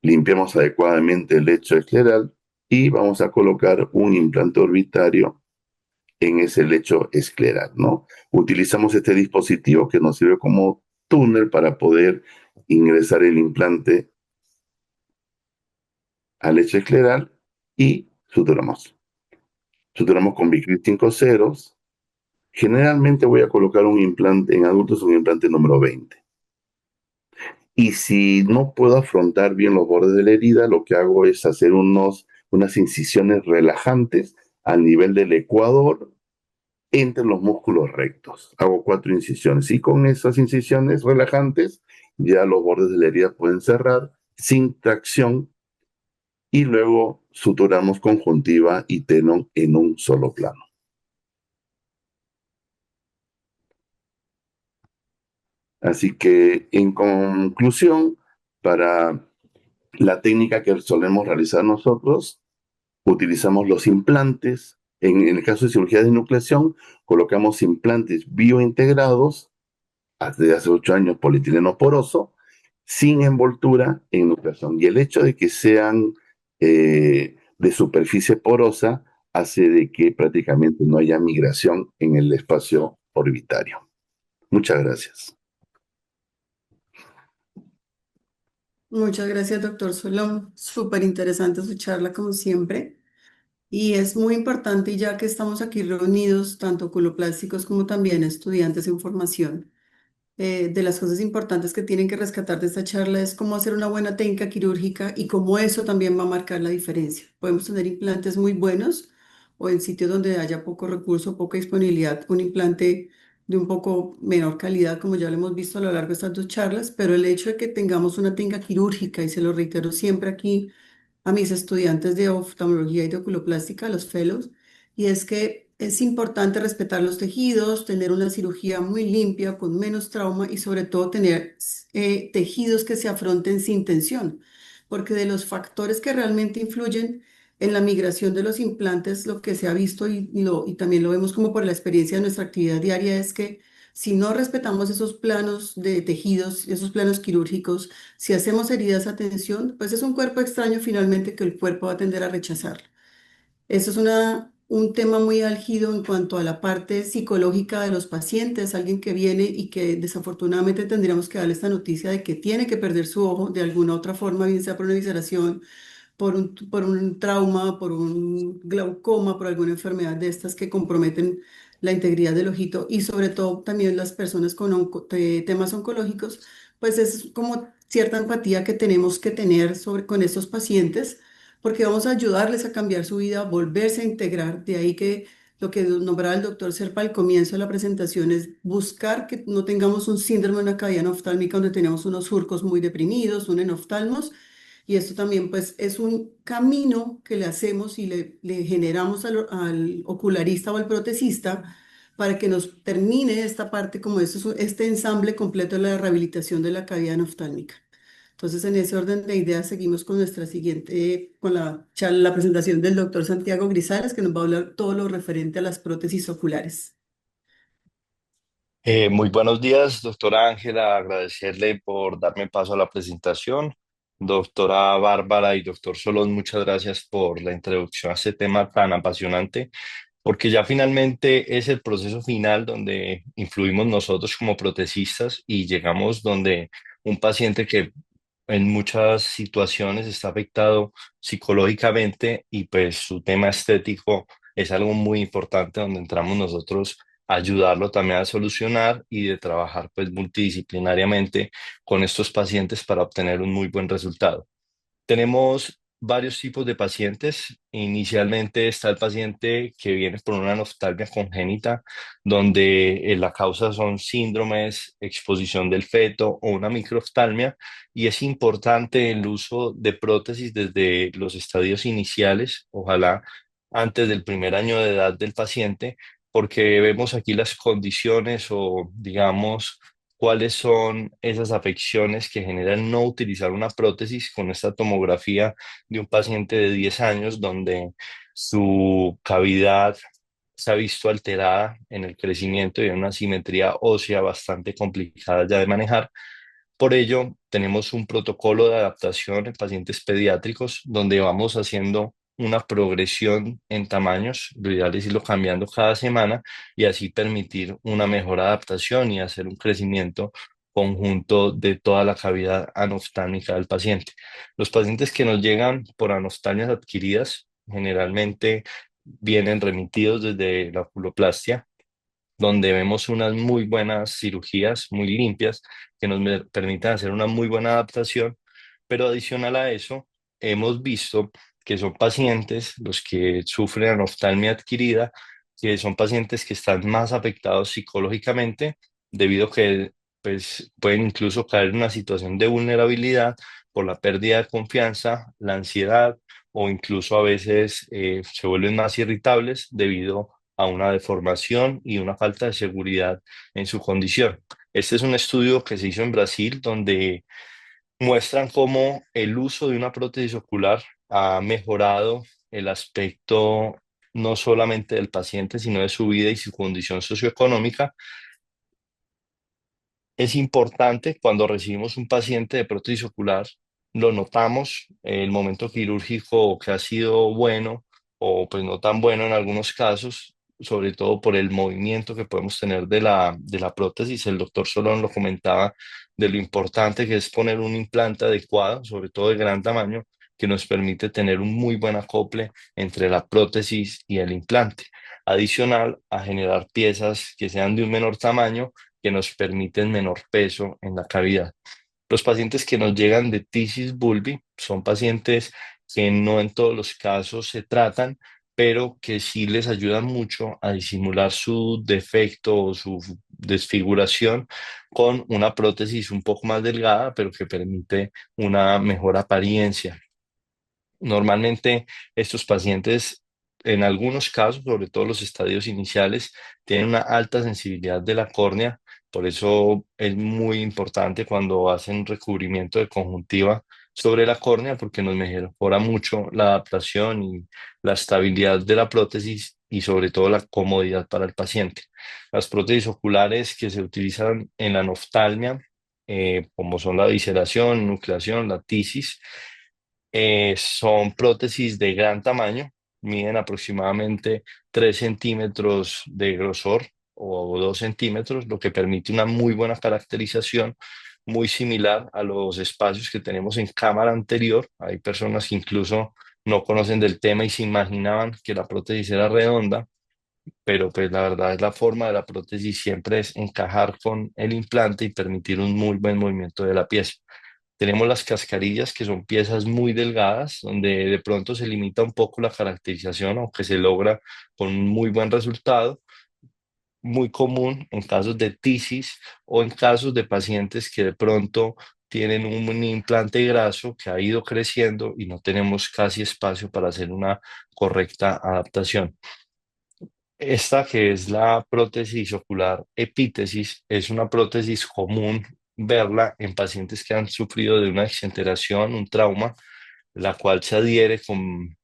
Limpiamos adecuadamente el lecho escleral y vamos a colocar un implante orbitario en ese lecho escleral, ¿no? Utilizamos este dispositivo que nos sirve como túnel para poder ingresar el implante al lecho escleral y suturamos. Suturamos con Vicryl 5 ceros. Generalmente voy a colocar un implante en adultos, un implante número 20. Y si no puedo afrontar bien los bordes de la herida, lo que hago es hacer unas incisiones relajantes al nivel del ecuador entre los músculos rectos. Hago 4 incisiones y con esas incisiones relajantes ya los bordes de la herida pueden cerrar sin tracción y luego suturamos conjuntiva y tenón en un solo plano. Así que en conclusión, para la técnica que solemos realizar nosotros, utilizamos los implantes. En el caso de cirugía de nucleación, colocamos implantes biointegrados, desde hace 8 años polietileno poroso, sin envoltura en nucleación. Y el hecho de que sean de superficie porosa hace de que prácticamente no haya migración en el espacio orbitario. Muchas gracias. Muchas gracias, doctor Solón. Súper interesante su charla, como siempre. Y es muy importante, ya que estamos aquí reunidos, tanto oculoplásticos como también estudiantes en formación, de las cosas importantes que tienen que rescatar de esta charla es cómo hacer una buena técnica quirúrgica y cómo eso también va a marcar la diferencia. Podemos tener implantes muy buenos o en sitios donde haya poco recurso, poca disponibilidad, un implante de un poco menor calidad, como ya lo hemos visto a lo largo de estas dos charlas, pero el hecho de que tengamos una técnica quirúrgica, y se lo reitero siempre aquí a mis estudiantes de oftalmología y de oculoplástica, los fellows, y es que es importante respetar los tejidos, tener una cirugía muy limpia, con menos trauma y sobre todo tener tejidos que se afronten sin tensión, porque de los factores que realmente influyen en la migración de los implantes, lo que se ha visto y también lo vemos como por la experiencia de nuestra actividad diaria es que si no respetamos esos planos de tejidos, esos planos quirúrgicos, si hacemos heridas a tensión, pues es un cuerpo extraño finalmente que el cuerpo va a tender a rechazar. Eso es un tema muy álgido en cuanto a la parte psicológica de los pacientes, alguien que viene y que desafortunadamente tendríamos que darle esta noticia de que tiene que perder su ojo de alguna otra forma, bien sea por una evisceración, por un trauma, por un glaucoma, por alguna enfermedad de estas que comprometen la integridad del ojito y sobre todo también las personas con temas oncológicos, pues es como cierta empatía que tenemos que tener con estos pacientes porque vamos a ayudarles a cambiar su vida, a volverse a integrar. De ahí que lo que nombraba el doctor Serpa al comienzo de la presentación es buscar que no tengamos un síndrome de una cavidad oftálmica donde tenemos unos surcos muy deprimidos, un enoftalmos. Y esto también pues es un camino que le hacemos y le generamos al ocularista o al protesista para que nos termine esta parte como este ensamble completo de la rehabilitación de la cavidad oftálmica. Entonces, en ese orden de ideas, seguimos con nuestra siguiente, con la charla, la presentación del doctor Santiago Grisales, que nos va a hablar todo lo referente a las prótesis oculares. Muy buenos días, doctora Ángela. Agradecerle por darme paso a la presentación. Doctora Bárbara y doctor Solón, muchas gracias por la introducción a este tema tan apasionante, porque ya finalmente es el proceso final donde influimos nosotros como protecistas y llegamos donde un paciente que en muchas situaciones está afectado psicológicamente y pues su tema estético es algo muy importante donde entramos nosotros a ayudarlo también a solucionar y de trabajar pues multidisciplinariamente con estos pacientes para obtener un muy buen resultado. Tenemos varios tipos de pacientes. Inicialmente está el paciente que viene por una noftalmia congénita, donde la causa son síndromes, exposición del feto o una microftalmia, y es importante el uso de prótesis desde los estadios iniciales, ojalá antes del primer año de edad del paciente, porque vemos aquí las condiciones o digamos cuáles son esas afecciones que generan no utilizar una prótesis con esta tomografía de un paciente de 10 años donde su cavidad se ha visto alterada en el crecimiento y en una simetría ósea bastante complicada ya de manejar. Por ello, tenemos un protocolo de adaptación en pacientes pediátricos donde vamos haciendo una progresión en tamaños, lo ideal es irlo cambiando cada semana y así permitir una mejor adaptación y hacer un crecimiento conjunto de toda la cavidad anoftálmica del paciente. Los pacientes que nos llegan por anoftalmias adquiridas generalmente vienen remitidos desde la oculoplastia, donde vemos unas muy buenas cirugías, muy limpias, que nos permiten hacer una muy buena adaptación, pero adicional a eso, hemos visto que son pacientes, los que sufren anoftalmia adquirida, que son pacientes que están más afectados psicológicamente, debido a que pues, pueden incluso caer en una situación de vulnerabilidad por la pérdida de confianza, la ansiedad, o incluso a veces se vuelven más irritables debido a una deformación y una falta de seguridad en su condición. Este es un estudio que se hizo en Brasil donde muestran cómo el uso de una prótesis ocular ha mejorado el aspecto no solamente del paciente, sino de su vida y su condición socioeconómica. Es importante cuando recibimos un paciente de prótesis ocular, lo notamos, el momento quirúrgico que ha sido bueno o pues no tan bueno en algunos casos, sobre todo por el movimiento que podemos tener de la prótesis. El doctor Solón lo comentaba de lo importante que es poner un implante adecuado, sobre todo de gran tamaño, que nos permite tener un muy buen acople entre la prótesis y el implante. Adicional a generar piezas que sean de un menor tamaño que nos permiten menor peso en la cavidad. Los pacientes que nos llegan de tisis bulbi son pacientes que no en todos los casos se tratan, pero que sí les ayudan mucho a disimular su defecto o su desfiguración con una prótesis un poco más delgada, pero que permite una mejor apariencia. Normalmente estos pacientes, en algunos casos, sobre todo los estadios iniciales, tienen una alta sensibilidad de la córnea, por eso es muy importante cuando hacen recubrimiento de conjuntiva sobre la córnea, porque nos mejora mucho la adaptación y la estabilidad de la prótesis y sobre todo la comodidad para el paciente. Las prótesis oculares que se utilizan en la noftalmia, como son la biseración, nucleación, la tisis, son prótesis de gran tamaño, miden aproximadamente 3 centímetros de grosor o 2 centímetros, lo que permite una muy buena caracterización, muy similar a los espacios que tenemos en cámara anterior. Hay personas que incluso no conocen del tema y se imaginaban que la prótesis era redonda, pero pues la verdad es la forma de la prótesis siempre es encajar con el implante y permitir un muy buen movimiento de la pieza. Tenemos las cascarillas, que son piezas muy delgadas, donde de pronto se limita un poco la caracterización, aunque se logra con un muy buen resultado. Muy común en casos de tisis o en casos de pacientes que de pronto tienen un implante graso que ha ido creciendo y no tenemos casi espacio para hacer una correcta adaptación. Esta que es la prótesis ocular epítesis es una prótesis común verla en pacientes que han sufrido de una desintegración, un trauma, la cual se adhiere con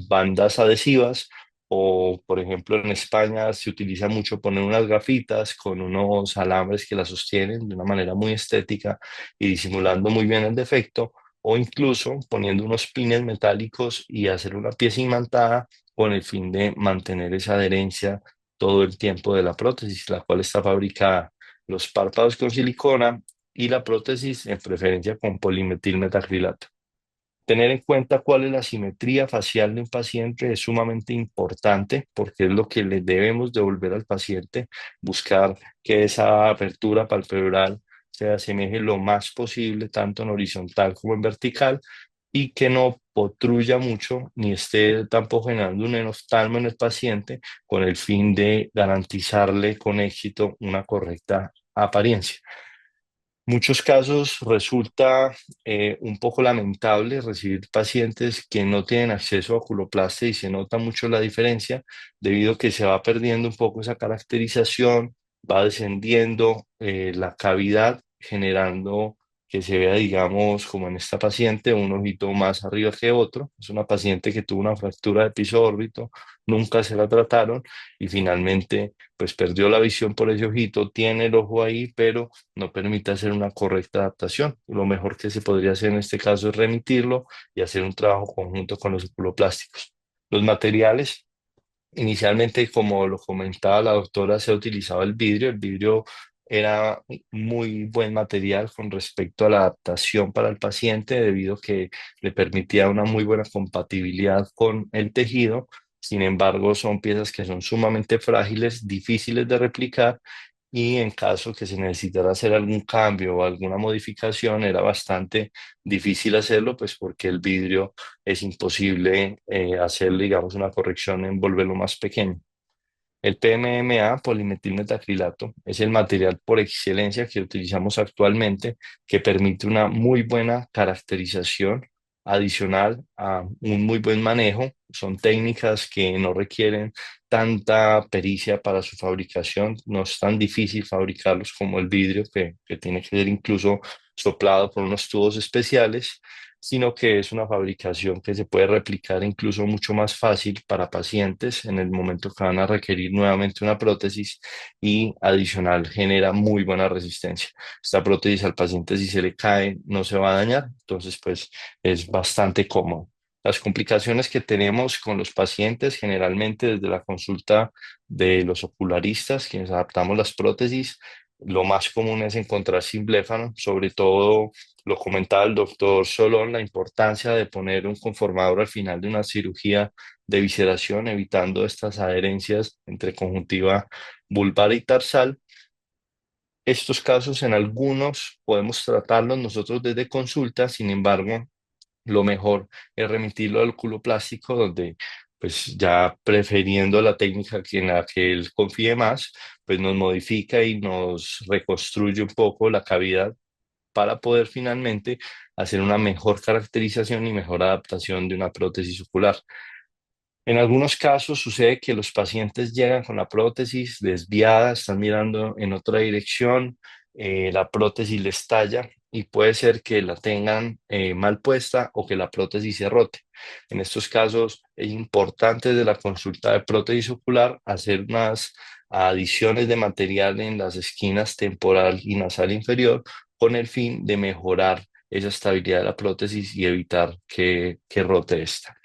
bandas adhesivas o, por ejemplo, en España se utiliza mucho poner unas gafitas con unos alambres que la sostienen de una manera muy estética y disimulando muy bien el defecto, o incluso poniendo unos pines metálicos y hacer una pieza imantada con el fin de mantener esa adherencia todo el tiempo de la prótesis, la cual está fabricada los párpados con silicona y la prótesis en preferencia con polimetilmetacrilato. Tener en cuenta cuál es la simetría facial de un paciente es sumamente importante porque es lo que le debemos devolver al paciente, buscar que esa apertura palpebral se asemeje lo más posible, tanto en horizontal como en vertical, y que no protruya mucho ni esté tampoco generando un enoftalmo en el paciente con el fin de garantizarle con éxito una correcta apariencia. Muchos casos resulta un poco lamentable recibir pacientes que no tienen acceso a oculoplastia y se nota mucho la diferencia debido a que se va perdiendo un poco esa caracterización, va descendiendo la cavidad, generando que se vea, digamos, como en esta paciente, un ojito más arriba que otro. Es una paciente que tuvo una fractura de piso órbito, nunca se la trataron y finalmente pues perdió la visión por ese ojito, tiene el ojo ahí, pero no permite hacer una correcta adaptación. Lo mejor que se podría hacer en este caso es remitirlo y hacer un trabajo conjunto con los oculoplásticos. Los materiales, inicialmente, como lo comentaba la doctora, se ha utilizado el vidrio. El vidrio era muy buen material con respecto a la adaptación para el paciente, debido a que le permitía una muy buena compatibilidad con el tejido. Sin embargo, son piezas que son sumamente frágiles, difíciles de replicar y en caso que se necesitara hacer algún cambio o alguna modificación, era bastante difícil hacerlo, pues porque el vidrio es imposible hacer, digamos, una corrección en volverlo más pequeño. El PMMA, polimetilmetacrilato, es el material por excelencia que utilizamos actualmente, que permite una muy buena caracterización adicional a un muy buen manejo. Son técnicas que no requieren tanta pericia para su fabricación. No es tan difícil fabricarlos como el vidrio, que tiene que ser incluso soplado por unos tubos especiales, sino que es una fabricación que se puede replicar incluso mucho más fácil para pacientes en el momento que van a requerir nuevamente una prótesis, y adicional genera muy buena resistencia. Esta prótesis al paciente, si se le cae, no se va a dañar, entonces pues es bastante cómodo. Las complicaciones que tenemos con los pacientes generalmente desde la consulta de los ocularistas, quienes adaptamos las prótesis, lo más común es encontrar simbléfano, sobre todo lo comentaba el doctor Solón, la importancia de poner un conformador al final de una cirugía de visceración, evitando estas adherencias entre conjuntiva vulvar y tarsal. Estos casos en algunos podemos tratarlos nosotros desde consulta, sin embargo, lo mejor es remitirlo al oculoplástico, donde pues ya prefiriendo la técnica en la que él confíe más, pues nos modifica y nos reconstruye un poco la cavidad para poder finalmente hacer una mejor caracterización y mejor adaptación de una prótesis ocular. En algunos casos sucede que los pacientes llegan con la prótesis desviada, están mirando en otra dirección, la prótesis les estalla y puede ser que la tengan mal puesta o que la prótesis se rote. En estos casos es importante desde la consulta de prótesis ocular hacer unas adiciones de material en las esquinas temporal y nasal inferior con el fin de mejorar esa estabilidad de la prótesis y evitar que rote esta.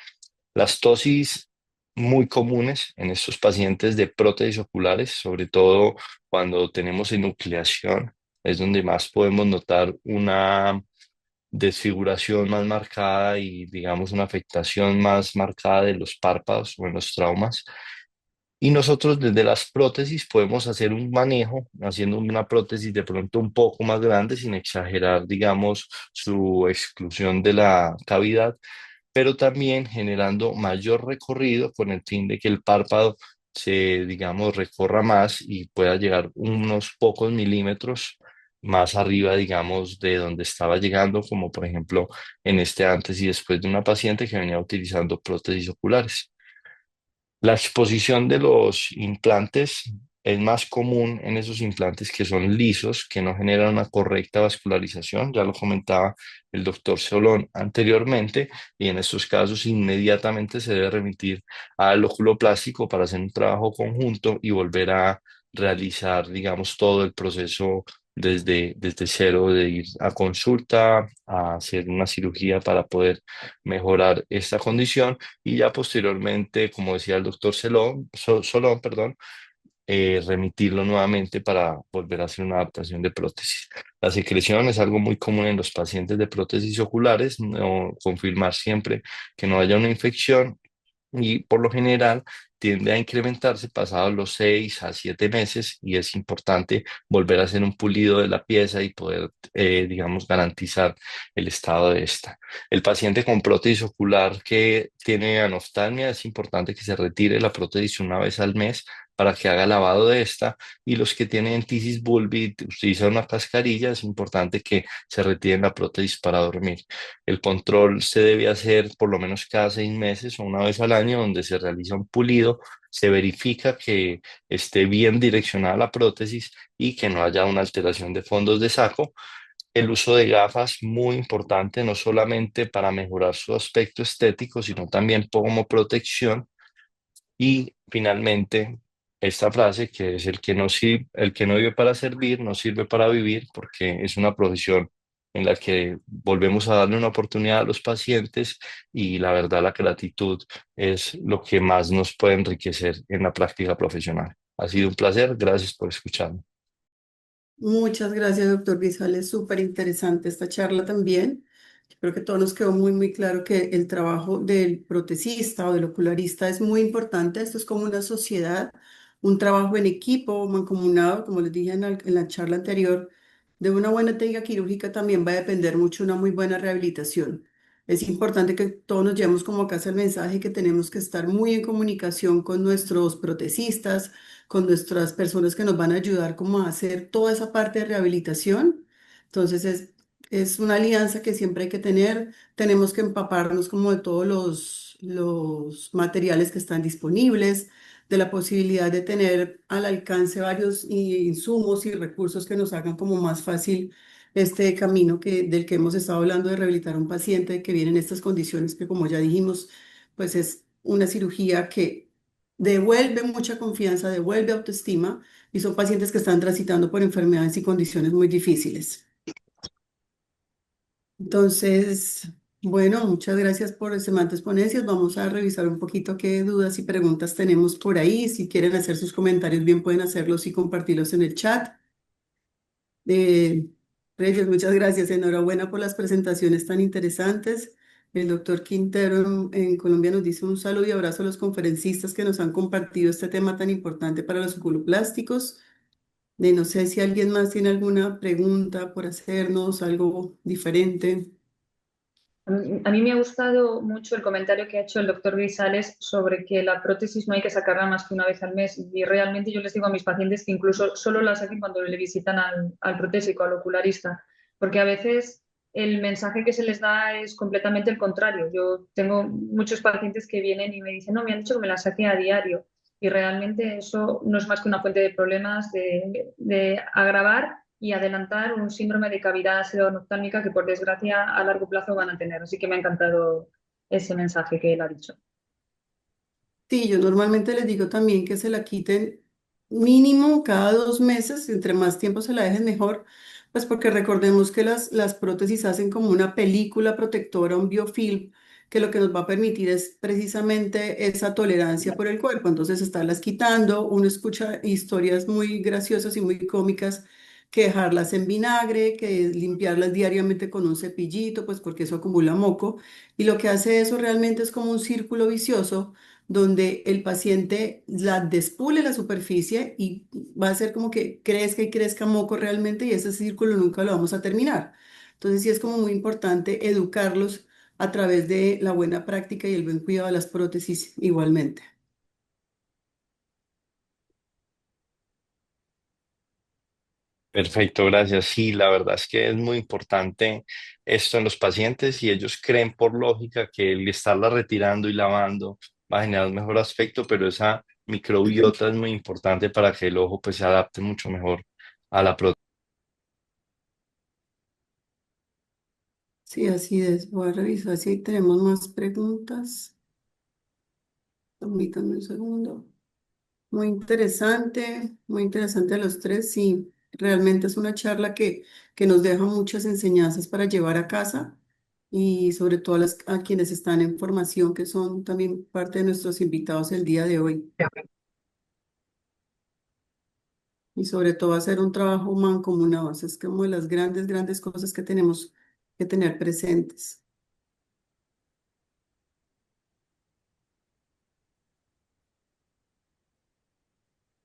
Las tosis muy comunes en estos pacientes de prótesis oculares, sobre todo cuando tenemos enucleación, es donde más podemos notar una desfiguración más marcada y, digamos, una afectación más marcada de los párpados o en los traumas. Y nosotros desde las prótesis podemos hacer un manejo, haciendo una prótesis de pronto un poco más grande, sin exagerar, digamos, su exclusión de la cavidad, pero también generando mayor recorrido con el fin de que el párpado se, digamos, recorra más y pueda llegar unos pocos milímetros más arriba, digamos, de donde estaba llegando, como por ejemplo en este antes y después de una paciente que venía utilizando prótesis oculares. La exposición de los implantes es más común en esos implantes que son lisos, que no generan una correcta vascularización, ya lo comentaba el doctor Solón anteriormente, y en estos casos inmediatamente se debe remitir al oculoplástico para hacer un trabajo conjunto y volver a realizar, digamos, todo el proceso desde cero, de ir a consulta, a hacer una cirugía para poder mejorar esta condición y ya posteriormente, como decía el doctor Solón, perdón, remitirlo nuevamente para volver a hacer una adaptación de prótesis. La secreción es algo muy común en los pacientes de prótesis oculares, no confirmar siempre que no haya una infección y por lo general tiende a incrementarse pasados los 6 a 7 meses y es importante volver a hacer un pulido de la pieza y poder, digamos, garantizar el estado de esta. El paciente con prótesis ocular que tiene anoftalmia es importante que se retire la prótesis una vez al mes para que haga lavado de esta y los que tienen tisis bulbi utilizan una cascarilla, es importante que se retiren la prótesis para dormir. El control se debe hacer por lo menos cada 6 meses o una vez al año, donde se realiza un pulido, se verifica que esté bien direccionada la prótesis y que no haya una alteración de fondos de saco. El uso de gafas, muy importante, no solamente para mejorar su aspecto estético, sino también como protección. Y finalmente, esta frase que es el que no vive para servir, no sirve para vivir, porque es una profesión en la que volvemos a darle una oportunidad a los pacientes y la verdad la gratitud es lo que más nos puede enriquecer en la práctica profesional. Ha sido un placer, gracias por escucharme. Muchas gracias, doctor Grisales. Es súper interesante esta charla también. Yo creo que todo nos quedó muy, muy claro que el trabajo del protecista o del ocularista es muy importante. Esto es como una sociedad, un trabajo en equipo, mancomunado, como les dije en la charla anterior. De una buena técnica quirúrgica también va a depender mucho una muy buena rehabilitación. Es importante que todos nos llevemos como a casa el mensaje que tenemos que estar muy en comunicación con nuestros protecistas, con nuestras personas que nos van a ayudar como a hacer toda esa parte de rehabilitación. Entonces es una alianza que siempre hay que tener. Tenemos que empaparnos como de todos los materiales que están disponibles, de la posibilidad de tener al alcance varios insumos y recursos que nos hagan como más fácil este camino del que hemos estado hablando de rehabilitar a un paciente que viene en estas condiciones que como ya dijimos, pues es una cirugía que devuelve mucha confianza, devuelve autoestima y son pacientes que están transitando por enfermedades y condiciones muy difíciles. Entonces, bueno, muchas gracias por semejantes ponencias. Vamos a revisar un poquito qué dudas y preguntas tenemos por ahí. Si quieren hacer sus comentarios, bien pueden hacerlos y compartirlos en el chat. Eh, Reyes, muchas gracias. Enhorabuena por las presentaciones tan interesantes. El doctor Quintero en Colombia nos dice un saludo y abrazo a los conferencistas que nos han compartido este tema tan importante para los oculoplásticos. No sé si alguien más tiene alguna pregunta por hacernos, algo diferente. A mí me ha gustado mucho el comentario que ha hecho el doctor Grisales sobre que la prótesis no hay que sacarla más que una vez al mes y realmente yo les digo a mis pacientes que incluso solo la saquen cuando le visitan al protésico, al ocularista, porque a veces el mensaje que se les da es completamente el contrario. Yo tengo muchos pacientes que vienen y me dicen, no, me han dicho que me la saque a diario y realmente eso no es más que una fuente de problemas de agravar y adelantar un síndrome de cavidad seronoftálmica que por desgracia a largo plazo van a tener. Así que me ha encantado ese mensaje que él ha dicho. Sí, yo normalmente les digo también que se la quiten mínimo cada 2 meses, entre más tiempo se la dejen mejor, pues porque recordemos que las prótesis hacen como una película protectora, un biofilm, que lo que nos va a permitir es precisamente esa tolerancia por el cuerpo. Entonces, estarlas quitando, uno escucha historias muy graciosas y muy cómicas, que dejarlas en vinagre, que limpiarlas diariamente con un cepillito, pues porque eso acumula moco, y lo que hace eso realmente es como un círculo vicioso donde el paciente la despule la superficie y va a ser como que crezca y crezca moco realmente y ese círculo nunca lo vamos a terminar. Entonces sí es como muy importante educarlos a través de la buena práctica y el buen cuidado de las prótesis igualmente. Perfecto, gracias. Sí, la verdad es que es muy importante esto en los pacientes y ellos creen por lógica que el estarla retirando y lavando va a generar un mejor aspecto, pero esa microbiota es muy importante para que el ojo pues se adapte mucho mejor a la prótesis. Sí, así es. Voy a revisar si tenemos más preguntas. Permítanme un segundo. Muy interesante a los tres. Sí, realmente es una charla que nos deja muchas enseñanzas para llevar a casa y sobre todo a quienes están en formación, que son también parte de nuestros invitados el día de hoy. Y sobre todo hacer un trabajo mancomunado. Eso es como de las grandes, grandes cosas que tenemos que tener presentes.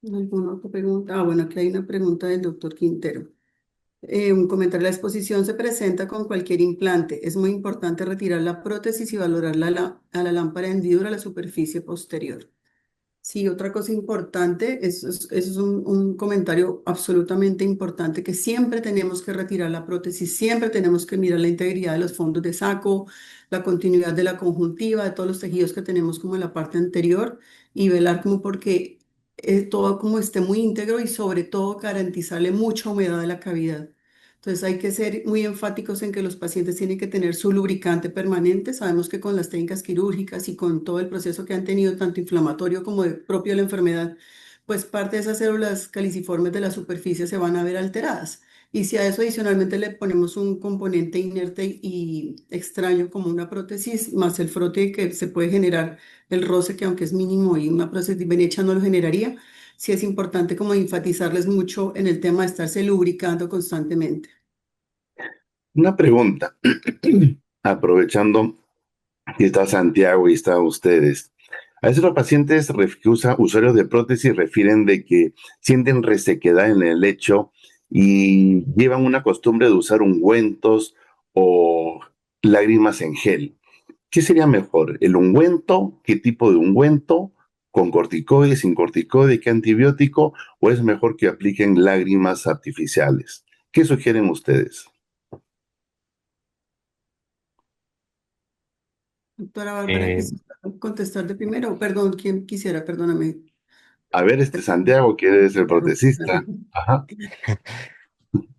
¿Alguna otra pregunta? Ah, bueno, aquí hay una pregunta del doctor Quintero. Un comentario, la exposición se presenta con cualquier implante. Es muy importante retirar la prótesis y valorar a la lámpara hendidura a la superficie posterior. Sí, otra cosa importante, eso es un comentario absolutamente importante, que siempre tenemos que retirar la prótesis, siempre tenemos que mirar la integridad de los fondos de saco, la continuidad de la conjuntiva, de todos los tejidos que tenemos como en la parte anterior y velar como porque todo como esté muy íntegro y sobre todo garantizarle mucha humedad a la cavidad. Entonces hay que ser muy enfáticos en que los pacientes tienen que tener su lubricante permanente. Sabemos que con las técnicas quirúrgicas y con todo el proceso que han tenido, tanto inflamatorio como de propio de la enfermedad, pues parte de esas células caliciformes de la superficie se van a ver alteradas. Y si a eso adicionalmente le ponemos un componente inerte y extraño como una prótesis, más el frote que se puede generar, el roce que aunque es mínimo y una prótesis bien hecha no lo generaría, sí es importante como enfatizarles mucho en el tema de estarse lubricando constantemente. Una pregunta, aprovechando que está Santiago y está ustedes. A veces los pacientes usuarios de prótesis refieren de que sienten resequedad en el lecho y llevan una costumbre de usar ungüentos o lágrimas en gel. ¿Qué sería mejor? ¿El ungüento? ¿Qué tipo de ungüento? ¿Con corticoides, sin corticoides? ¿Qué antibiótico? ¿O es mejor que apliquen lágrimas artificiales? ¿Qué sugieren ustedes? Doctora Bárbara, Eh, quisiera contestar de primero. Perdón, ¿quién quisiera? Perdóname. A ver, Santiago, que es el protecista. Ajá.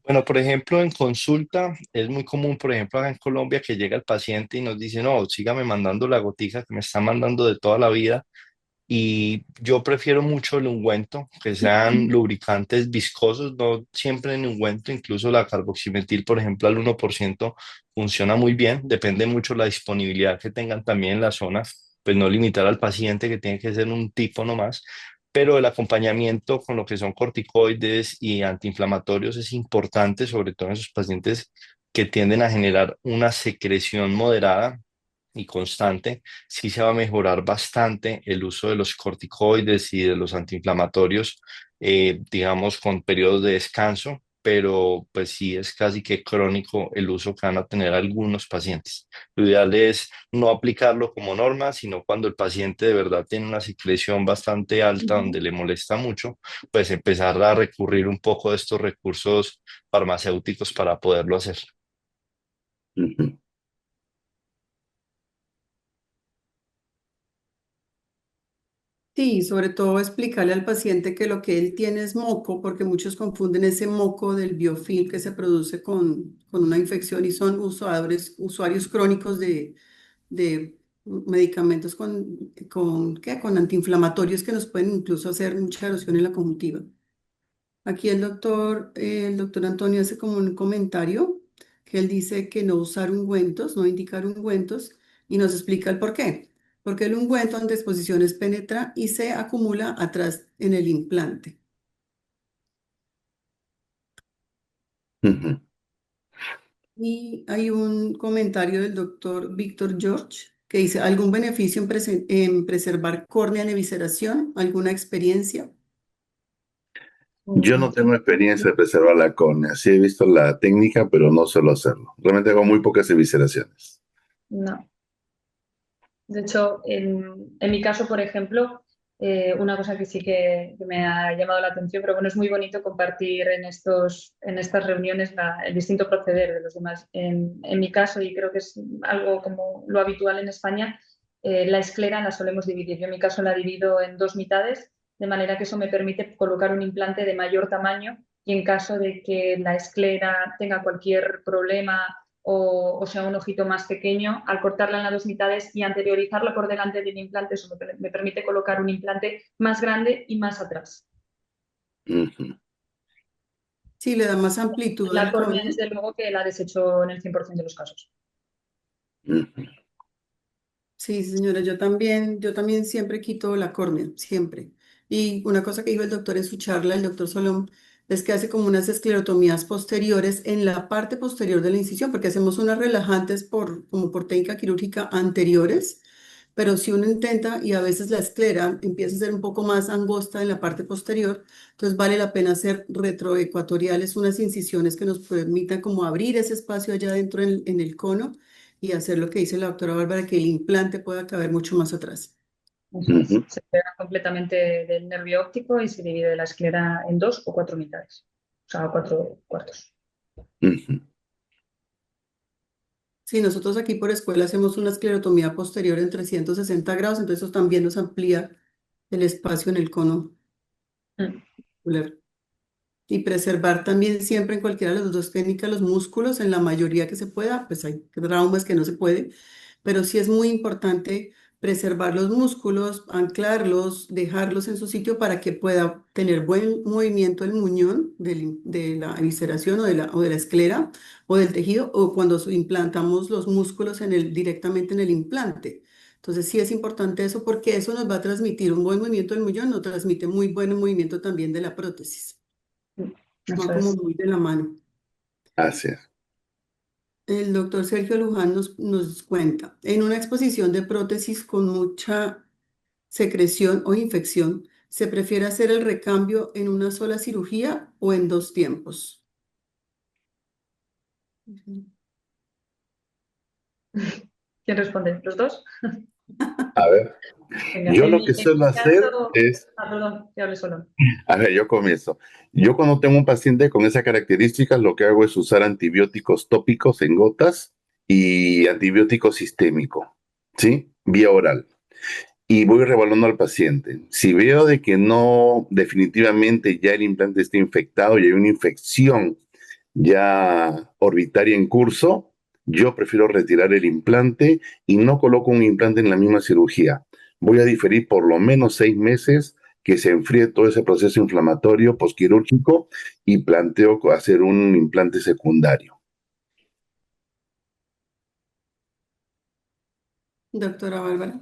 Bueno, por ejemplo, en consulta es muy común, por ejemplo, acá en Colombia, que llega el paciente y nos dice, no, sígame mandando la gotica que me está mandando de toda la vida. Y yo prefiero mucho el ungüento, que sean lubricantes viscosos, no siempre en ungüento, incluso la carboximetil, por ejemplo, al 1% funciona muy bien, depende mucho la disponibilidad que tengan también en la zona, pues no limitar al paciente que tiene que ser un tipo nomás, pero el acompañamiento con lo que son corticoides y antiinflamatorios es importante, sobre todo en esos pacientes que tienden a generar una secreción moderada y constante. Sí se va a mejorar bastante el uso de los corticoides y de los antiinflamatorios, digamos, con periodos de descanso, pero pues sí es casi que crónico el uso que van a tener algunos pacientes. Lo ideal es no aplicarlo como norma, sino cuando el paciente de verdad tiene una secreción bastante alta donde le molesta mucho, pues empezar a recurrir un poco de estos recursos farmacéuticos para poderlo hacer. Ujú. Sí, sobre todo explicarle al paciente que lo que él tiene es moco, porque muchos confunden ese moco del biofilm que se produce con una infección y son usuarios crónicos de medicamentos ¿qué? Con antiinflamatorios que nos pueden incluso hacer mucha erosión en la conjuntiva. Aquí el doctor Antonio hace como un comentario que él dice que no usar ungüentos, no indicar ungüentos, y nos explica el por qué. Porque el ungüento en disposiciones penetra y se acumula atrás en el implante. Ujú. Y hay un comentario del doctor Víctor George que dice, ¿algún beneficio en preservar córnea en evisceración? ¿Alguna experiencia? Yo no tengo experiencia de preservar la córnea. Sí he visto la técnica, pero no suelo hacerlo. Realmente hago muy pocas evisceraciones. No. De hecho, en mi caso, por ejemplo, una cosa que sí que me ha llamado la atención, pero bueno, es muy bonito compartir en estas reuniones el distinto proceder de los demás. En mi caso, y creo que es algo como lo habitual en España, la esclera la solemos dividir. Yo en mi caso la divido en dos mitades de manera que eso me permite colocar un implante de mayor tamaño y en caso de que la esclera tenga cualquier problema o sea un ojito más pequeño, al cortarla en las dos mitades y anteriorizarla por delante del implante, eso me permite colocar un implante más grande y más atrás. Ujú. Sí, le da más amplitud La al córnea, cono. desde luego, que la desecho en el 100% de los casos. Ujú. Sí, señora, yo también siempre quito la córnea, siempre. Y una cosa que dijo el doctor en su charla, el doctor Solón, es que hace como unas esclerotomías posteriores en la parte posterior de la incisión, porque hacemos unas relajantes como por técnica quirúrgica anteriores, pero si uno intenta y a veces la esclera empieza a ser un poco más angosta en la parte posterior, entonces vale la pena hacer retroecuatoriales, unas incisiones que nos permitan como abrir ese espacio allá adentro en el cono y hacer lo que dice la doctora Bárbara, que el implante pueda caber mucho más atrás. Eso es. Ujú. Se pega completamente del nervio óptico y se divide la esclera en 2 o 4 mitades, o sea, 4 cuartos. Ujú. Sí, nosotros aquí por escuela hacemos una esclerotomía posterior en 360 grados, entonces eso también nos amplía el espacio en el cono Mm. ocular. Y preservar también siempre en cualquiera de las dos técnicas los músculos, en la mayoría que se pueda, pues hay traumas que no se puede, pero sí es muy importante preservar los músculos, anclarlos, dejarlos en su sitio para que pueda tener buen movimiento el muñón de la evisceración o de la esclera o del tejido, o cuando implantamos los músculos directamente en el implante. Entonces sí es importante eso porque eso nos va a transmitir un buen movimiento del muñón, nos transmite muy buen movimiento también de la prótesis. Van Eso como es. muy de la mano. Así es. El doctor Sergio Luján nos cuenta, en una exposición de prótesis con mucha secreción o infección, ¿se prefiere hacer el recambio en una sola cirugía o en dos tiempos? Ujú. ¿Quién responde? ¿Los dos? A ver, Venga, yo lo que en mi suelo hacer caso. es, Ah, perdón, que hable solo. a ver, yo comienzo. Yo cuando tengo un paciente con esas características, lo que hago es usar antibióticos tópicos en gotas y antibiótico sistémico, ¿sí? Vía oral. Y voy revaluando al paciente. Si veo de que no, definitivamente ya el implante está infectado y hay una infección ya orbitaria en curso, yo prefiero retirar el implante y no coloco un implante en la misma cirugía. Voy a diferir por lo menos 6 meses que se enfríe todo ese proceso inflamatorio posquirúrgico y planteo hacer un implante secundario. Doctora Bárbara.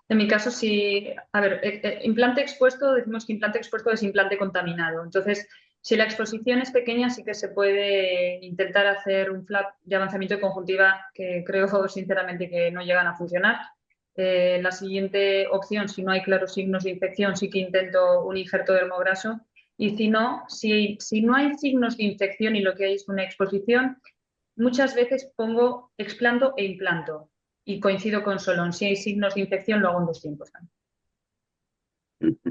En mi caso, sí, a ver, implante expuesto, decimos que implante expuesto es implante contaminado. Entonces, si la exposición es pequeña, sí que se puede intentar hacer un flap de avanzamiento de conjuntiva que creo sinceramente que no llegan a funcionar. La siguiente opción, si no hay claros signos de infección, sí que intento un injerto dermograso. Y si no, si no hay signos de infección y lo que hay es una exposición, muchas veces pongo explanto e implanto y coincido con Solón. Si hay signos de infección, lo hago en 2 tiempos también.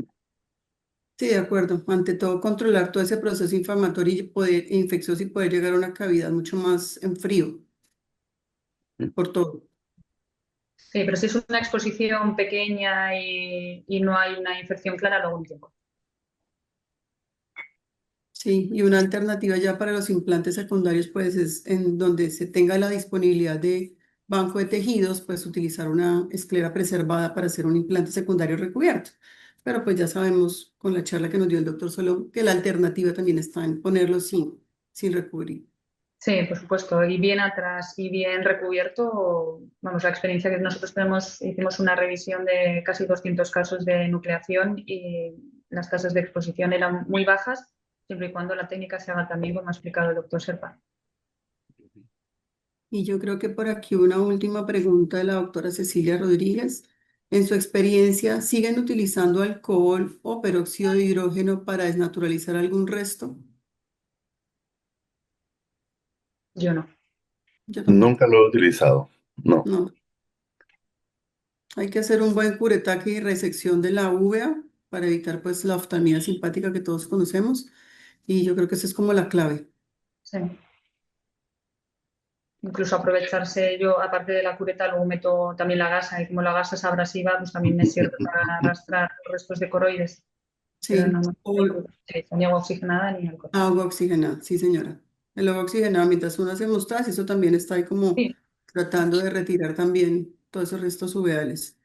Sí, de acuerdo. Ante todo, controlar todo ese proceso inflamatorio infeccioso y poder llegar a una cavidad mucho más en frío por todo. Sí, pero si es una exposición pequeña y no hay una infección clara, lo hago en tiempo. Sí, y una alternativa ya para los implantes secundarios, pues es en donde se tenga la disponibilidad de banco de tejidos, pues utilizar una esclera preservada para hacer un implante secundario recubierto. Pero pues ya sabemos con la charla que nos dio el doctor Solo que la alternativa también está en ponerlo sin recubrir. Sí, por supuesto. Y bien atrás y bien recubierto, vamos, la experiencia que nosotros tenemos, hicimos una revisión de casi 200 casos de nucleación y las tasas de exposición eran muy bajas, siempre y cuando la técnica se haga también, como ha explicado el doctor Serpa. Y yo creo que por aquí una última pregunta de la doctora Cecilia Rodríguez. En su experiencia, ¿siguen utilizando alcohol o peróxido de hidrógeno para desnaturalizar algún resto? Yo no. Yo tampoco. Nunca lo he utilizado, no. No. Hay que hacer un buen curetaje y resección de la uvea para evitar pues la oftalmía simpática que todos conocemos. Y yo creo que esa es como la clave. Sí. Incluso aprovecharse yo, aparte de la cureta, luego meto también la gasa y como la gasa es abrasiva, pues también me sirve para arrastrar los restos de coroides. pero Sí, no me o utilizo ni agua oxigenada ni alcohol. agua oxigenada, sí, señora. El agua oxigenada, mientras uno hace hemostasis, eso también está ahí como Sí. tratando de retirar también todos esos restos uveales.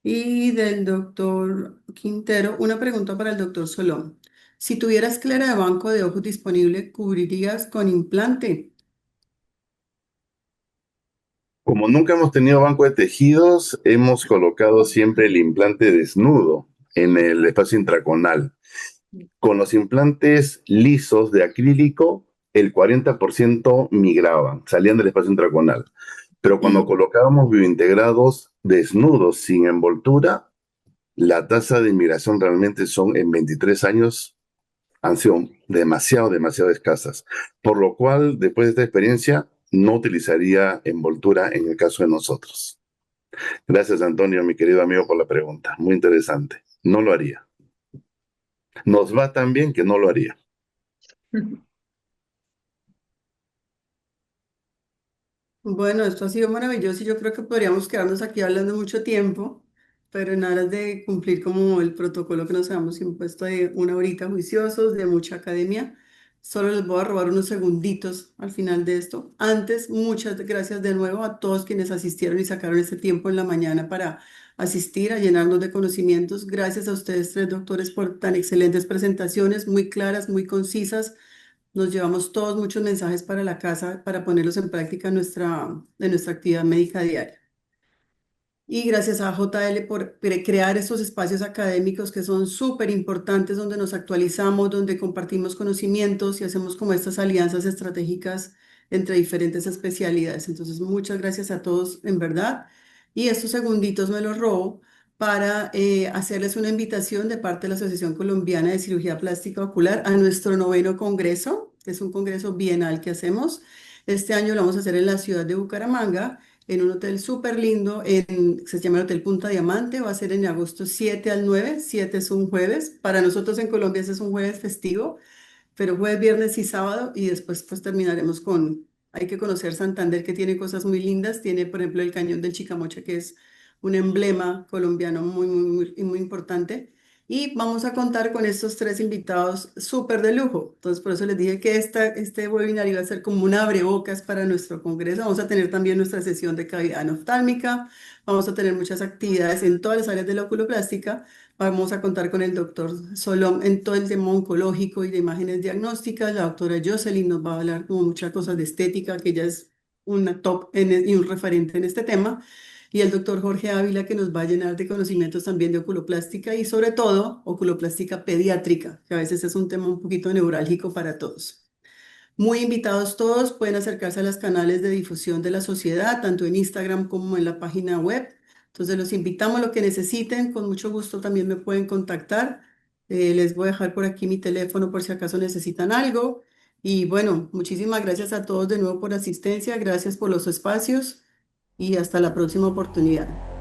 Y del doctor Quintero, una pregunta para el doctor Solón. Si tuvieras clera de banco de ojos disponible, ¿cubrirías con implante? Como nunca hemos tenido banco de tejidos, hemos colocado siempre el implante desnudo en el espacio intraconal. Con los implantes lisos de acrílico, el 40% migraban, salían del espacio intraconal. Pero cuando colocábamos biointegrados desnudos, sin envoltura, la tasa de inmigración realmente son en 23 años, han sido demasiado escasas. Por lo cual, después de esta experiencia, no utilizaría envoltura en el caso de nosotros. Gracias, Antonio, mi querido amigo, por la pregunta. Muy interesante. No lo haría. Nos va tan bien que no lo haría. Bueno, esto ha sido maravilloso y yo creo que podríamos quedarnos aquí hablando mucho tiempo, pero en aras de cumplir como el protocolo que nos habíamos impuesto de una horita juiciosos, de mucha academia, solo les voy a robar unos segunditos al final de esto. Antes, muchas gracias de nuevo a todos quienes asistieron y sacaron este tiempo en la mañana para asistir a llenarnos de conocimientos. Gracias a ustedes tres doctores por tan excelentes presentaciones, muy claras, muy concisas. Nos llevamos todos muchos mensajes para la casa para ponerlos en práctica en nuestra actividad médica diaria. Y gracias a JL por crear estos espacios académicos que son súper importantes, donde nos actualizamos, donde compartimos conocimientos y hacemos como estas alianzas estratégicas entre diferentes especialidades. Entonces, muchas gracias a todos, en verdad. Y estos segunditos me los robo para hacerles una invitación de parte de la Asociación Colombiana de Cirugía Plástica Ocular a nuestro noveno congreso, que es un congreso bienal que hacemos. Este año lo vamos a hacer en la ciudad de Bucaramanga en un hotel súper lindo, se llama el Hotel Punta Diamante, va a ser en agosto 7 al 9, 7 es un jueves, para nosotros en Colombia ese es un jueves festivo, pero jueves, viernes y sábado, y después pues terminaremos hay que conocer Santander que tiene cosas muy lindas, tiene por ejemplo el Cañón del Chicamocha que es un emblema colombiano muy importante, y vamos a contar con estos tres invitados súper de lujo, entonces por eso les dije que este webinar iba a ser como un abrebocas para nuestro congreso, vamos a tener también nuestra sesión de cavidad enoftálmica, vamos a tener muchas actividades en todas las áreas de la oculoplástica. Vamos a contar con el doctor Solón en todo el tema oncológico y de imágenes diagnósticas. La doctora Jocelyn nos va a hablar como muchas cosas de estética, que ella es una top y un referente en este tema. Y el doctor Jorge Ávila, que nos va a llenar de conocimientos también de oculoplástica y sobre todo oculoplástica pediátrica, que a veces es un tema un poquito neurálgico para todos. Muy invitados todos, pueden acercarse a los canales de difusión de la sociedad, tanto en Instagram como en la página web. Entonces los invitamos a lo que necesiten, con mucho gusto también me pueden contactar. Les voy a dejar por aquí mi teléfono por si acaso necesitan algo. Y bueno, muchísimas gracias a todos de nuevo por la asistencia, gracias por los espacios y hasta la próxima oportunidad.